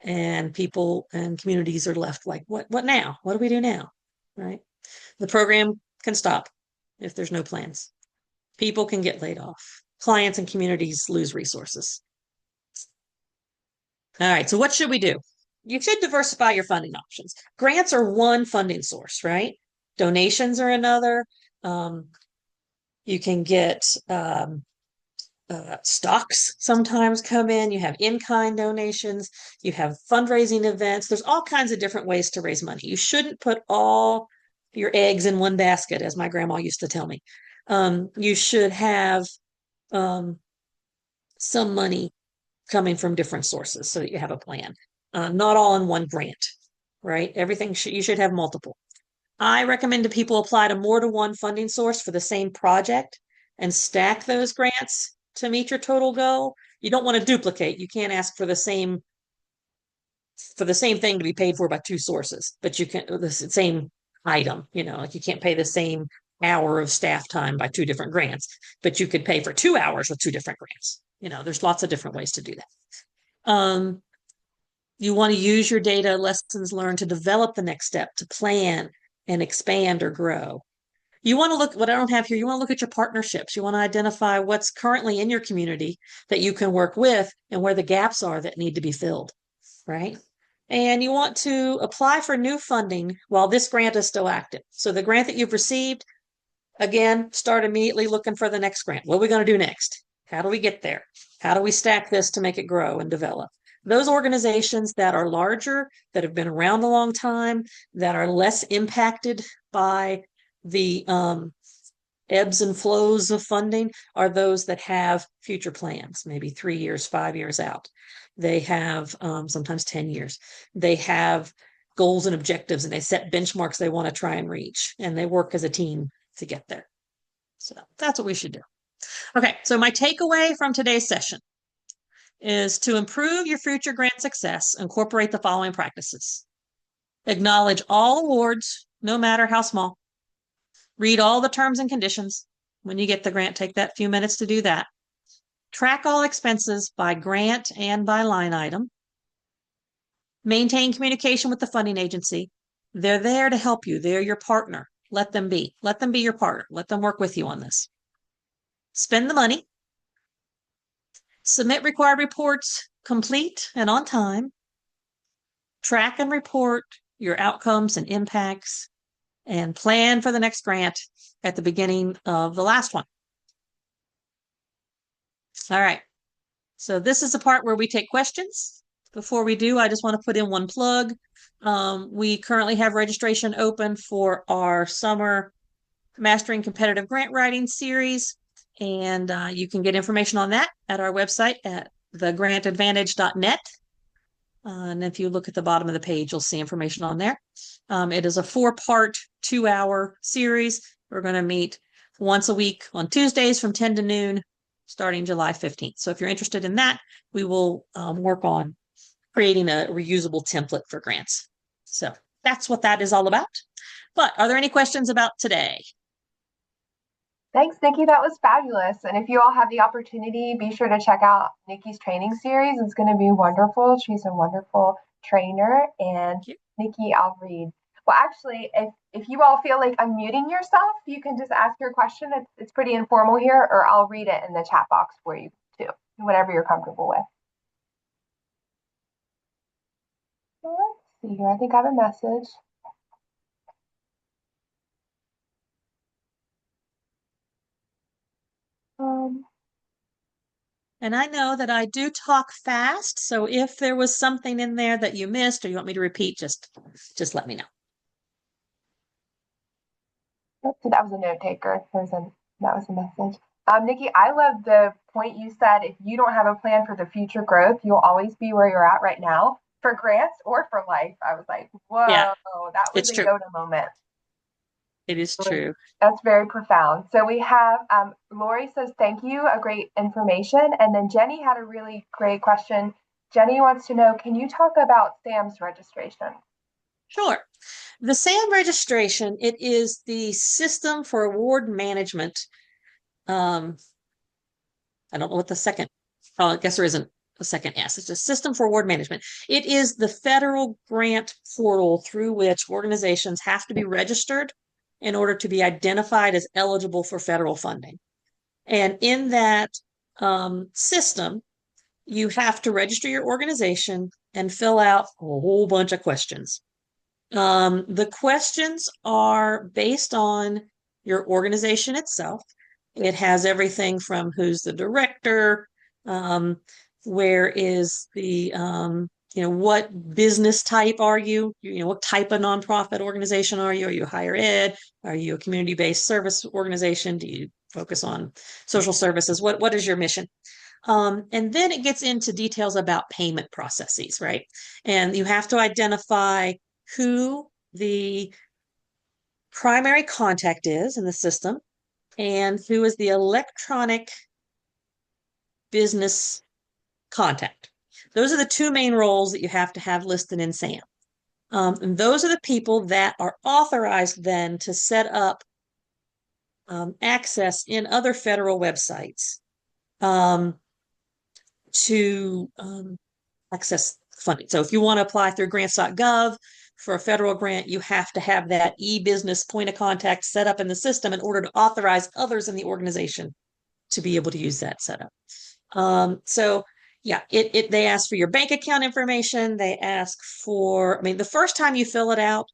And people and communities are left like, what now? What do we do now? Right? The program can stop if there's no plans. People can get laid off. Clients and communities lose resources. All right, so what should we do? You should diversify your funding options. Grants are one funding source, right? Donations are another. You can get stocks sometimes come in. You have in-kind donations. You have fundraising events. There's all kinds of different ways to raise money. You shouldn't put all your eggs in one basket, as my grandma used to tell me. You should have some money coming from different sources so that you have a plan. Not all in one grant, right? Everything you should have multiple. I recommend that people apply to more to one funding source for the same project and stack those grants to meet your total goal. You don't want to duplicate. You can't ask for the same thing to be paid for by two sources, but you can the same item, like you can't pay the same hour of staff time by two different grants, but you could pay for 2 hours with two different grants. There's lots of different ways to do that. You want to use your data lessons learned to develop the next step, to plan and expand or grow. You want to look, what I don't have here, you want to look at your partnerships. You want to identify what's currently in your community that you can work with and where the gaps are that need to be filled, right? And you want to apply for new funding while this grant is still active. So the grant that you've received, again, start immediately looking for the next grant. What are we going to do next? How do we get there? How do we stack this to make it grow and develop? Those organizations that are larger, that have been around a long time, that are less impacted by the ebbs and flows of funding are those that have future plans, maybe 3 years, 5 years out. They have sometimes 10 years. They have goals and objectives, and they set benchmarks they want to try and reach, and they work as a team to get there. So that's what we should do. Okay, so my takeaway from today's session is to improve your future grant success, incorporate the following practices. Acknowledge all awards, no matter how small. Read all the terms and conditions. When you get the grant, take that few minutes to do that. Track all expenses by grant and by line item. Maintain communication with the funding agency. They're there to help you. They're your partner. Let them be. Let them be your partner. Let them work with you on this. Spend the money. Submit required reports complete and on time. Track and report your outcomes and impacts, and plan for the next grant at the beginning of the last one. All right. So this is the part where we take questions. Before we do, I just want to put in one plug. We currently have registration open for our summer Mastering Competitive Grant Writing series, and you can get information on that at our website at thegrantadvantage.net. And if you look at the bottom of the page, you'll see information on there. It is a 4-part, 2-hour series. We're going to meet once a week on Tuesdays from 10 to noon, starting July 15th. So if you're interested in that, we will work on creating a reusable template for grants. So that's what that is all about. But are there any questions about today? Thanks, Nicki. That was fabulous. And if you all have the opportunity, be sure to check out Nicki's training series. It's going to be wonderful. She's a wonderful trainer. And Nicki, I'll read. Well, actually, if you all feel like unmuting yourself, you can just ask your question. It's pretty informal here, or I'll read it in the chat box for you too, whatever you're comfortable with. Let's see here. I think I have a message. And I know that I do talk fast, so if there was something in there that you missed or you want me to repeat, just let me know. So that was a note taker. That was a message. Nikki, I love the point you said. If you don't have a plan for the future growth, you'll always be where you're at right now for grants or for life. I was like, Yeah, whoa, that was it's a true. Yoda moment. It is true. That's very profound. So we have Lori says, thank you, a great information. And then Jenny had a really great question. Jenny wants to know, can you talk about SAM's registration? Sure. The SAM registration, it is the system for award management. I don't know what the second, oh, I guess there isn't a second S. It's a system for award management. It is the federal grant portal through which organizations have to be registered in order to be identified as eligible for federal funding. And in that system, you have to register your organization and fill out a whole bunch of questions. The questions are based on your organization itself. It has everything from who's the director, um, where is the, what business type are you? What type of nonprofit organization are you? Are you higher ed? Are you a community-based service organization? Do you focus on social services? What is your mission? And then it gets into details about payment processes, right? And you have to identify who the primary contact is in the system and who is the electronic business contact. Those are the two main roles that you have to have listed in SAM. And those are the people that are authorized then to set up access in other federal websites to access funding. So if you want to apply through grants.gov for a federal grant, you have to have that e-business point of contact set up in the system in order to authorize others in the organization to be able to use that setup. So yeah, they ask for your bank account information. They ask for, the first time you fill it out,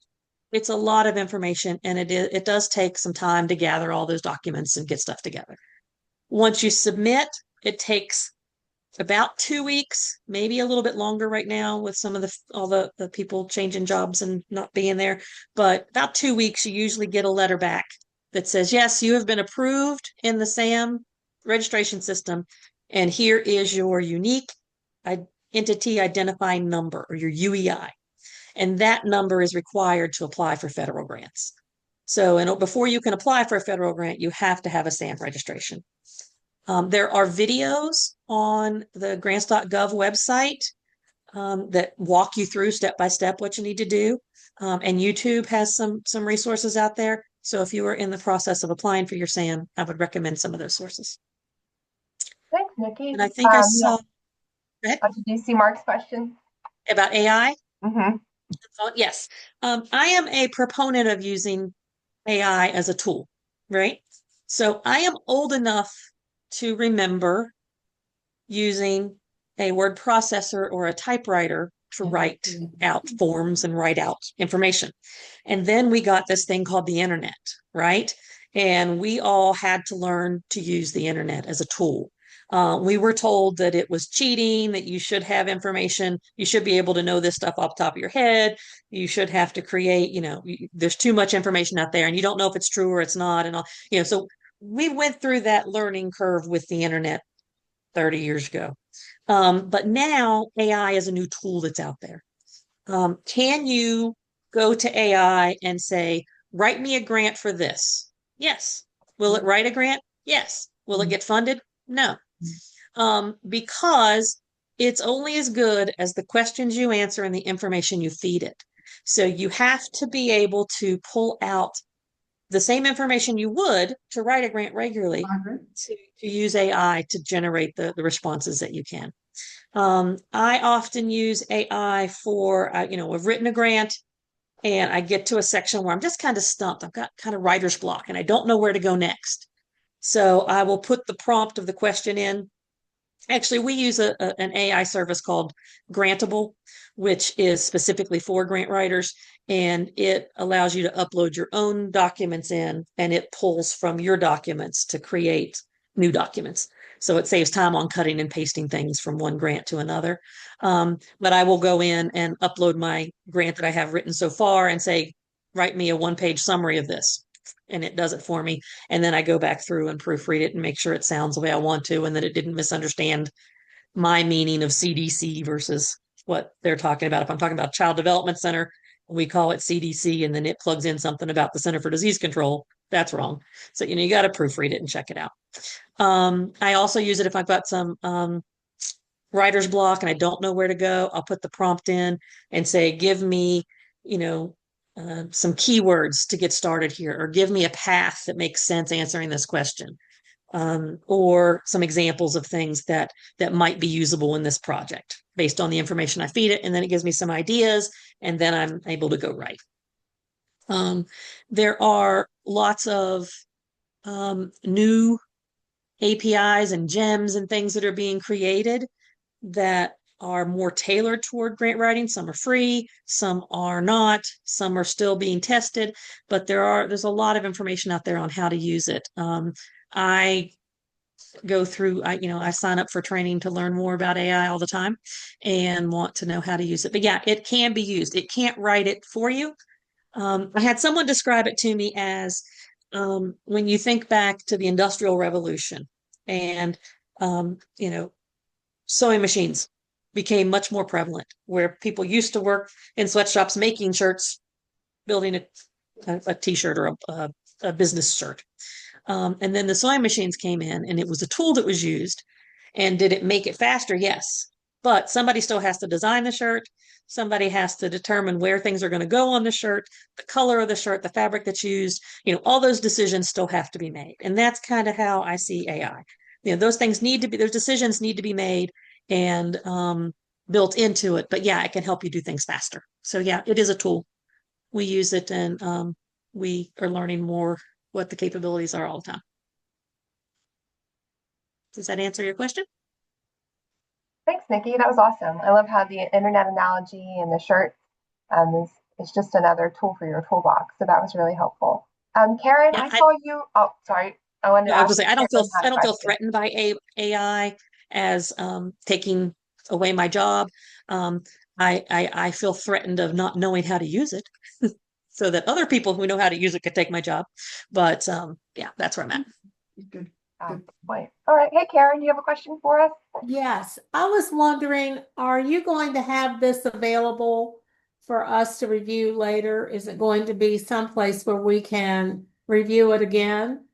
it's a lot of information, and it does take some time to gather all those documents and get stuff together. Once you submit, it takes about 2 weeks, maybe a little bit longer right now with some of all the people changing jobs and not being there. But about 2 weeks, you usually get a letter back that says, yes, you have been approved in the SAM registration system. And here is your unique entity identifying number, or your UEI. And that number is required to apply for federal grants. So before you can apply for a federal grant, you have to have a SAM registration. There are videos on the grants.gov website that walk you through step by step what you need to do. And YouTube has some resources out there. So if you are in the process of applying for your SAM, I would recommend some of those sources. Thanks, Nikki. And I think I saw. Yeah. Did you see Mark's question? About AI? Mm-hmm. Yes. I am a proponent of using AI as a tool, right? So I am old enough to remember using a word processor or a typewriter to write out forms and write out information. And then we got this thing called the internet, right? And we all had to learn to use the internet as a tool. We were told that it was cheating, that you should have information, you should be able to know this stuff off the top of your head. You should have to create, there's too much information out there and you don't know if it's true or it's not. And all, so we went through that learning curve with the internet 30 years ago. But now AI is a new tool that's out there. Can you go to AI and say, write me a grant for this? Yes. Will it write a grant? Yes. Will it get funded? No. Because it's only as good as the questions you answer and the information you feed it. So you have to be able to pull out the same information you would to write a grant regularly to use AI to generate the responses that you can. I often use AI for, I've written a grant and I get to a section where I'm just kind of stumped. I've got kind of writer's block and I don't know where to go next. So I will put the prompt of the question in. Actually, we use an AI service called Grantable, which is specifically for grant writers, and it allows you to upload your own documents in, and it pulls from your documents to create new documents. So it saves time on cutting and pasting things from one grant to another. But I will go in and upload my grant that I have written so far and say, write me a one-page summary of this. And it does it for me. And then I go back through and proofread it and make sure it sounds the way I want to and that it didn't misunderstand my meaning of CDC versus what they're talking about. If I'm talking about Child Development Center, we call it CDC, and then it plugs in something about the Center for Disease Control. That's wrong. So, you got to proofread it and check it out. I also use it if I've got some writer's block and I don't know where to go. I'll put the prompt in and say, give me, you know, some keywords to get started here, or give me a path that makes sense answering this question, or some examples of things that might be usable in this project based on the information I feed it. And then it gives me some ideas, and then I'm able to go write. There are lots of new APIs and gems and things that are being created that are more tailored toward grant writing. Some are free, some are not, some are still being tested, but there's a lot of information out there on how to use it. I go through, I sign up for training to learn more about AI all the time and want to know how to use it. But yeah, it can be used. It can't write it for you. I had someone describe it to me as when you think back to the Industrial Revolution and, sewing machines became much more prevalent, where people used to work in sweatshops making shirts, building a t-shirt or a business shirt. And then the sewing machines came in, and it was a tool that was used. And did it make it faster? Yes. But somebody still has to design the shirt. Somebody has to determine where things are going to go on the shirt, the color of the shirt, the fabric that's used. All those decisions still have to be made. And that's kind of how I see AI. Those decisions need to be made and built into it. But yeah, it can help you do things faster. So yeah, it is a tool. We use it, and we are learning more what the capabilities are all the time. Does that answer your question? Thanks, Nikki. That was awesome. I love how the internet analogy and the shirt is just another tool for your toolbox. So that was really helpful. Karen, Yeah, I saw you. Oh, sorry. I wanted to I was ask gonna say I Karen had I a don't feel question. threatened by AI as taking away my job. I feel threatened of not knowing how to use it, so that other people who know how to use it could take my job. But yeah, that's where I'm at. Good. Good point. All right. Hey, Karen, you have a question for us? Yes, I was wondering, are you going to have this available for us to review later? Is it going to be someplace where we can review it again?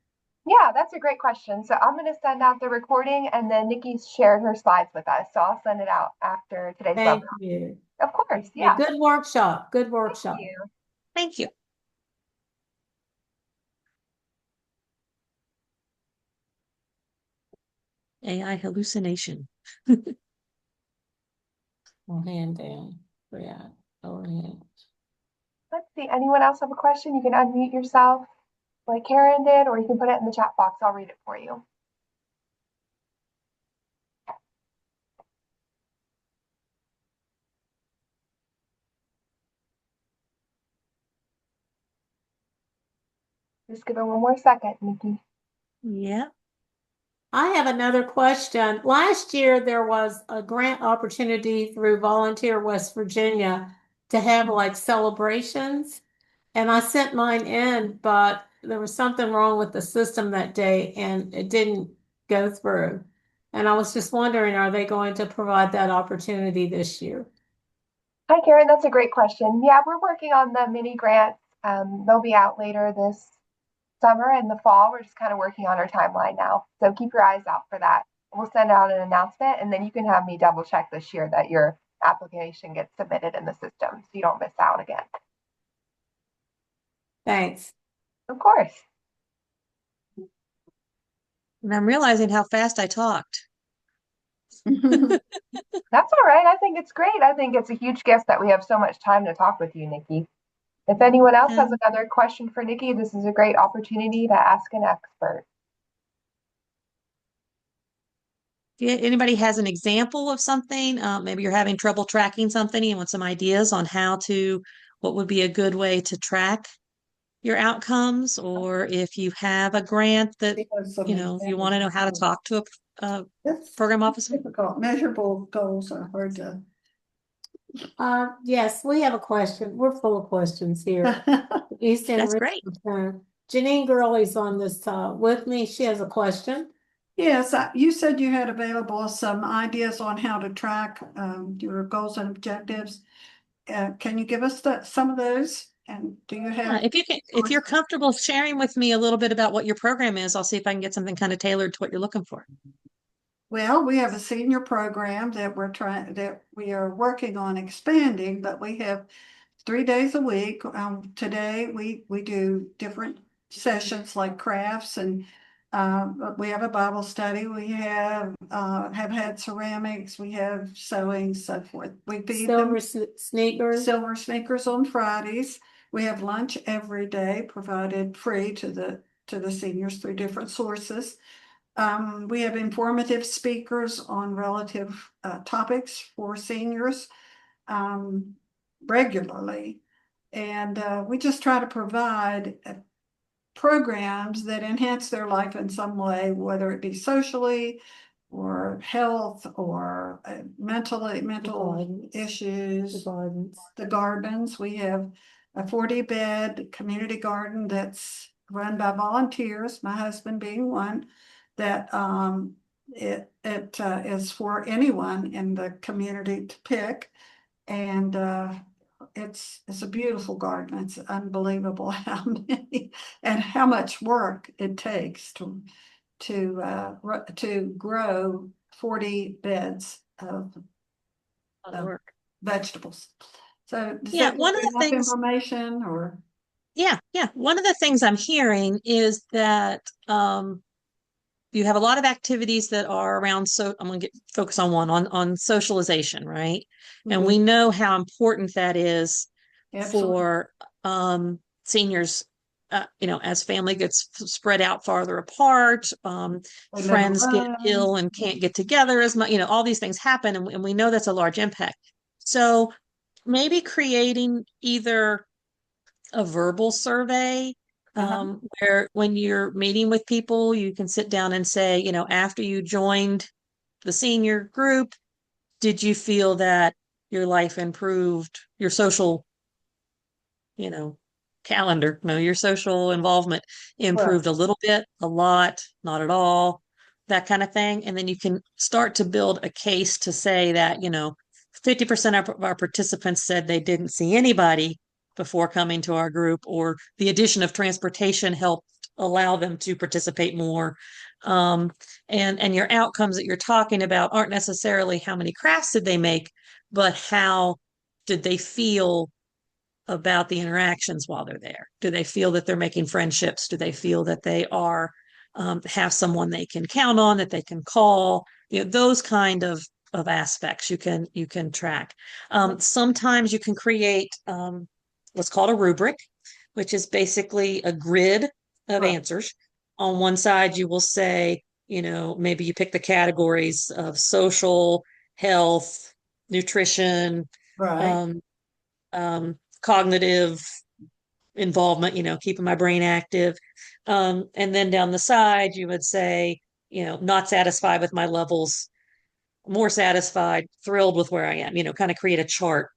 Yeah, that's a great question. So I'm going to send out the recording, and then Nikki's shared her slides with us. So I'll send it out after today's Thank webinar. you. Of course. A Yeah. good workshop. Good Thank workshop. you. Thank you. AI hallucination. Oh, hand down. Yeah. Overhand. Let's see. Anyone else have a question? You can unmute yourself like Karen did, or you can put it in the chat box. I'll read it for you. Just give it one more second, Nikki. Yeah. I have another question. Last year, there was a grant opportunity through Volunteer West Virginia to have like celebrations. And I sent mine in, but there was something wrong with the system that day and it didn't go through. And I was just wondering, are they going to provide that opportunity this year? Hi, Karen. That's a great question. Yeah, we're working on the mini grants. They'll be out later this summer and the fall. We're just kind of working on our timeline now. So keep your eyes out for that. We'll send out an announcement, and then you can have me double check this year that your application gets submitted in the system so you don't miss out again. Thanks. Of course. And I'm realizing how fast I talked. That's all right. I think it's great. I think it's a huge gift that we have so much time to talk with you, Nikki. If anyone else has another question for Nikki, this is a great opportunity to ask an expert. Anybody has an example of something? Maybe you're having trouble tracking something and you want some ideas on what would be a good way to track your outcomes, or if you have a grant that, you want to know how to talk to That's program officer? difficult. Measurable goals are hard to. Yes, we have a question. We're full of questions here. East End That's great. Regional Center. Janine Gurley's on this with me. She has a question. Yes, you said you had available some ideas on how to track your goals and objectives. Can you give us some of those? And do you have? If you're comfortable sharing with me a little bit about what your program is, I'll see if I can get something kind of tailored to what you're looking for. Well, we have a senior program that we are working on expanding, but we have 3 days a week. Today we do different sessions like crafts, and we have a Bible study. We have had ceramics. We have sewing, so forth. We feed Silver them sneakers. silver sneakers on Fridays. We have lunch every day, provided free to the seniors through different sources. We have informative speakers on relative topics for seniors regularly. And we just try to provide programs that enhance their life in some way, whether it be socially or health or mental issues. The gardens. We have a 40-bed community garden that's run by volunteers, my husband being one, that it is for anyone in the community to pick. And it's a beautiful garden. It's unbelievable how many and how much work it takes to grow 40 beds of Work. vegetables. So does Yeah, that one of give the enough things. information or? Yeah. One of the things I'm hearing is that you have a lot of activities that are around, so I'm going to focus on one on socialization, right? And we know how important that is for seniors, as family gets spread out farther apart, friends get ill and can't get together as much, all these things happen, and we know that's a large impact. So maybe creating either a verbal survey where when you're meeting with people, you can sit down and say, after you joined the senior group, did you feel that your life improved, your social, calendar, your social involvement improved a little bit, a lot, not at all, that kind of thing. And then you can start to build a case to say that, 50% of our participants said they didn't see anybody before coming to our group, or the addition of transportation helped allow them to participate more. And your outcomes that you're talking about aren't necessarily how many crafts did they make, but how did they feel about the interactions while they're there? Do they feel that they're making friendships? Do they feel that they are have someone they can count on, that they can call? Those kind of aspects you can track. Sometimes you can create what's called a rubric, which is basically a grid of answers. On one side, you will say, maybe you pick the categories of social, health, nutrition, cognitive involvement, keeping my brain active. And then down the side, you would say, not satisfied with my levels, more satisfied, thrilled with where I am, kind of create a chart.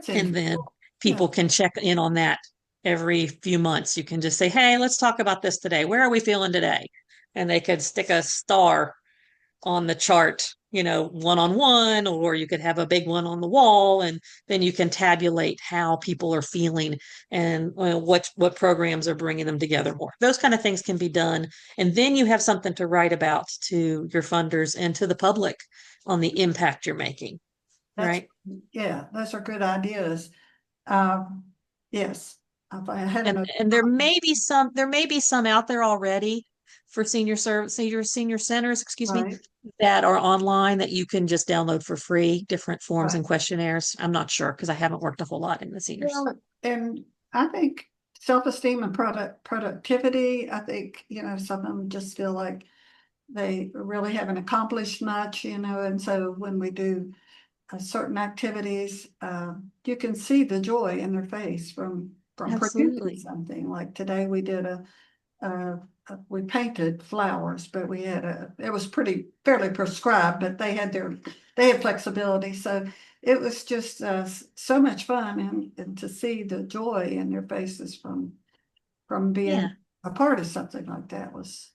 And then people can check in on that every few months. You can just say, hey, let's talk about this today. Where are we feeling today? And they could stick a star on the chart, one-on-one, or you could have a big one on the wall, and then you can tabulate how people are feeling and what programs are bringing them together more. Those kind of things can be done. And then you have something to write about to your funders and to the public on the impact you're making. Right? Yeah, those are good ideas. Yes. And there may be some out there already for senior centers, that are online that you can just download for free, different forms and questionnaires. I'm not sure because I haven't worked a whole lot in the seniors. Well, and I think self-esteem and productivity, I think, some of them just feel like they really haven't accomplished much, and so when we do certain activities, you can see the joy in their face from producing something. Like today we did a we painted flowers, but it was fairly prescribed, but they had flexibility. So it was just so much fun and to see the joy in their faces from being a part of something like that was,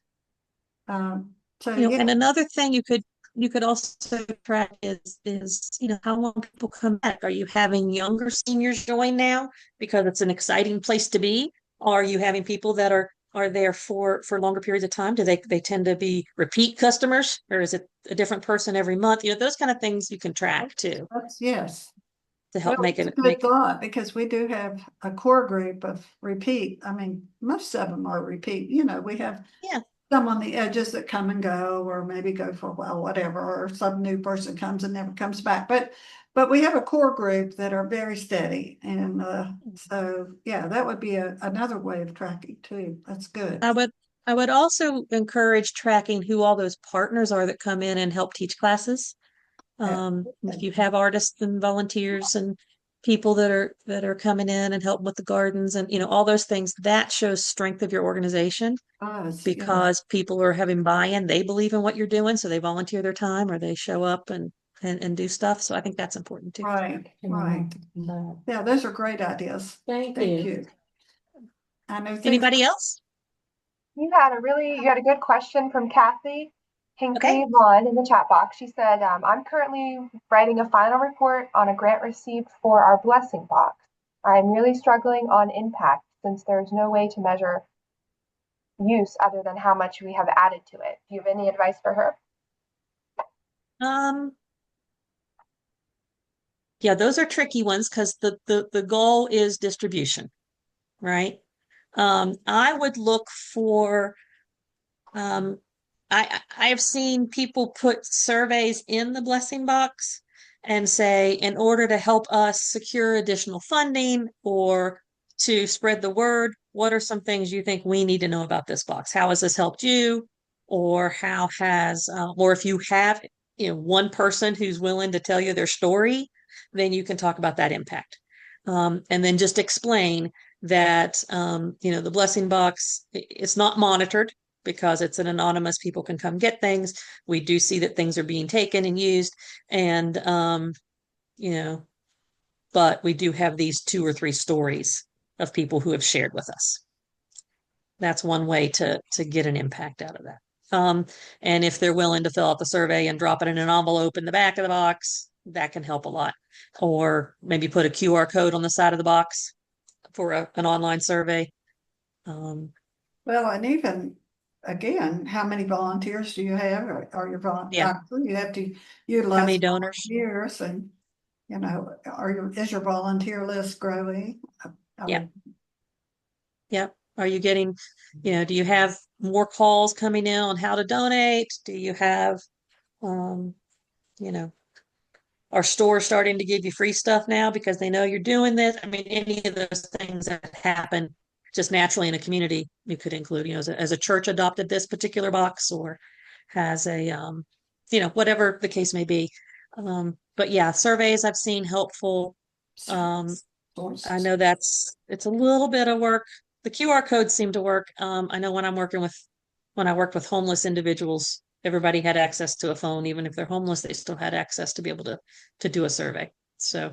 so You know, yeah. and another thing you could also track is how long people come back. Are you having younger seniors join now because it's an exciting place to be? Are you having people that are there for longer periods of time? Do they tend to be repeat customers, or is it a different person every month? Those kind of things you can track too Yes. to help Well, make it's a it good thought because we do have a core group of repeat. I mean, most of them are repeat. We have yeah. some on the edges that come and go, or maybe go for a while, whatever, or some new person comes and never comes back. But we have a core group that are very steady. And so, yeah, that would be another way of tracking too. That's good. I would also encourage tracking who all those partners are that come in and help teach classes. If you have artists and volunteers and people that are coming in and helping with the gardens and all those things, that shows strength of your organization because people are having buy-in. They believe in what you're doing, so they volunteer their time or they show up and do stuff. So I think that's important too. Right. Yeah, those are great ideas. Thank you. I know Anybody else? You had a good question from Kathy Hinckley Okay. Vaughn in the chat box. She said, I'm currently writing a final report on a grant received for our blessing box. I'm really struggling on impact since there's no way to measure use other than how much we have added to it. Do you have any advice for her? Yeah, those are tricky ones because the goal is distribution, right? I would look for I have seen people put surveys in the blessing box and say, in order to help us secure additional funding or to spread the word, what are some things you think we need to know about this box? How has this helped you? Or or if you have, one person who's willing to tell you their story, then you can talk about that impact. And then just explain that, the blessing box, it's not monitored because it's an anonymous, people can come get things. We do see that things are being taken and used. And, but we do have these 2 or 3 stories of people who have shared with us. That's one way to get an impact out of that. And if they're willing to fill out the survey and drop it in an envelope in the back of the box, that can help a lot. Or maybe put a QR code on the side of the box for an online survey. Well, and even again, how many volunteers do you have? Or your volunteers? You have to utilize how many donors? Volunteers, and is your volunteer list growing? Yeah. Are you getting, do you have more calls coming in on how to donate? Do you have, are stores starting to give you free stuff now because they know you're doing this? I mean, any of those things that happen just naturally in a community, you could include, as a church adopted this particular box or has a, whatever the case may be. But yeah, surveys I've seen helpful. I know it's a little bit of work. The QR codes seem to work. I know when I worked with homeless individuals, everybody had access to a phone. Even if they're homeless, they still had access to be able to do a survey. So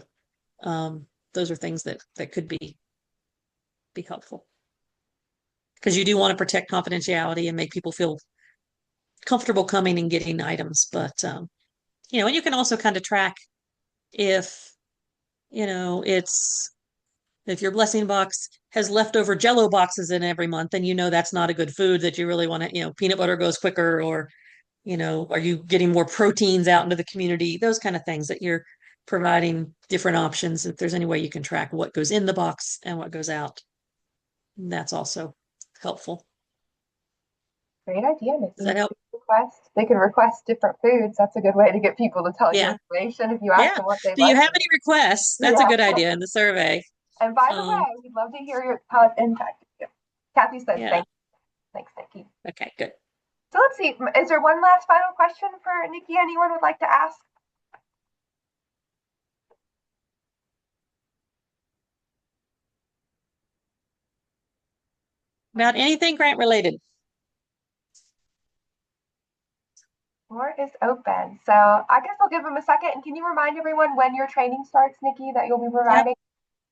those are things that could be helpful. Because you do want to protect confidentiality and make people feel comfortable coming and getting items. But and you can also kind of track if if your blessing box has leftover Jello boxes in every month, and that's not a good food that you really want to, peanut butter goes quicker, or, are you getting more proteins out into the community? Those kind of things that you're providing different options. If there's any way you can track what goes in the box and what goes out, that's also helpful. Great idea, Nikki. Does that help? They can request different foods. That's a good way to get people to tell you Yeah. information if you ask them what they Do like. you have any requests? That's a good idea in the survey. And by the way, we'd love to hear how it impacted you. Kathy says thank you. Thanks, Nikki. Okay, good. So let's see. Is there one last final question for Nikki anyone would like to ask? About anything grant related? Floor is open. So I guess I'll give them a second. And can you remind everyone when your training starts, Nikki, that you'll be providing?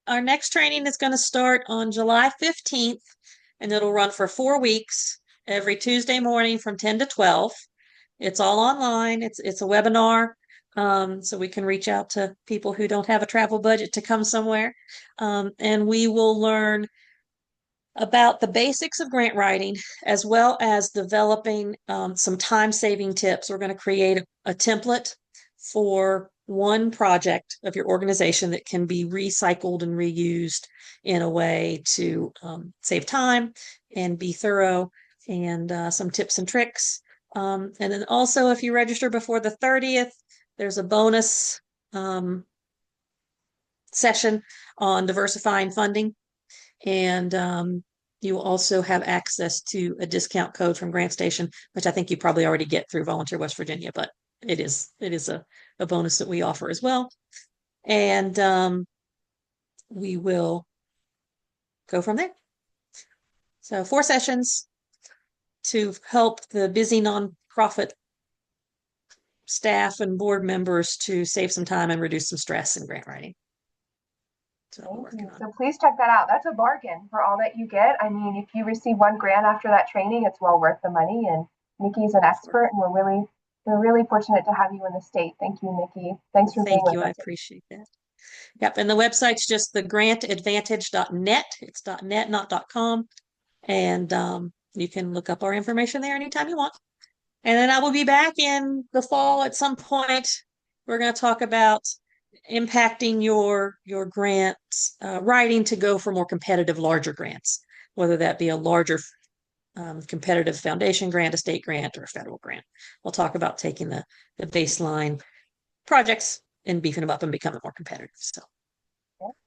Our next training is going to start on July 15th, and it'll run for 4 weeks, every Tuesday morning from 10 to 12. It's all online. It's a webinar, so we can reach out to people who don't have a travel budget to come somewhere. And we will learn about the basics of grant writing, as well as developing some time-saving tips. We're going to create a template for one project of your organization that can be recycled and reused in a way to save time and be thorough, and some tips and tricks. And then also, if you register before the 30th, there's a bonus session on diversifying funding. And you will also have access to a discount code from GrantStation, which I think you probably already get through Volunteer West Virginia, but it is a bonus that we offer as well. And we will go from there. So 4 sessions to help the busy nonprofit staff and board members to save some time and reduce some stress in grant writing. Thank you. So please check that out. That's a bargain for all that you get. I mean, if you receive 1 grant after that training, it's well worth the money. And Nikki's an expert, and we're really fortunate to have you in the state. Thank you, Nikki. Thanks for being with us. I appreciate that. Yep, and the website's just thegrantadvantage.net. It's .net, not .com. And you can look up our information there anytime you want. And then I will be back in the fall at some point. We're going to talk about impacting your grants writing to go for more competitive, larger grants, whether that be a larger competitive foundation grant, a state grant, or a federal grant. We'll talk about taking the baseline projects and beefing them up and becoming more competitive. So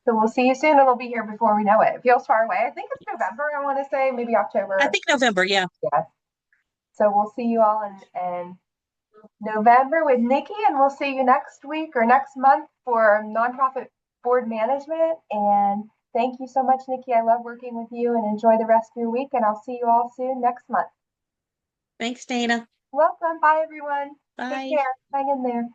we'll see you soon. It'll be here before we know it. It feels far away. I think it's November, I want to say, maybe October. I think November, yeah. Yeah. So we'll see you all in November with Nikki, and we'll see you next week or next month for nonprofit board management. And thank you so much, Nikki. I love working with you, and enjoy the rest of your week. And I'll see you all soon next month. Thanks, Dana. Welcome. Bye, everyone. Bye. Take care. Hang in there.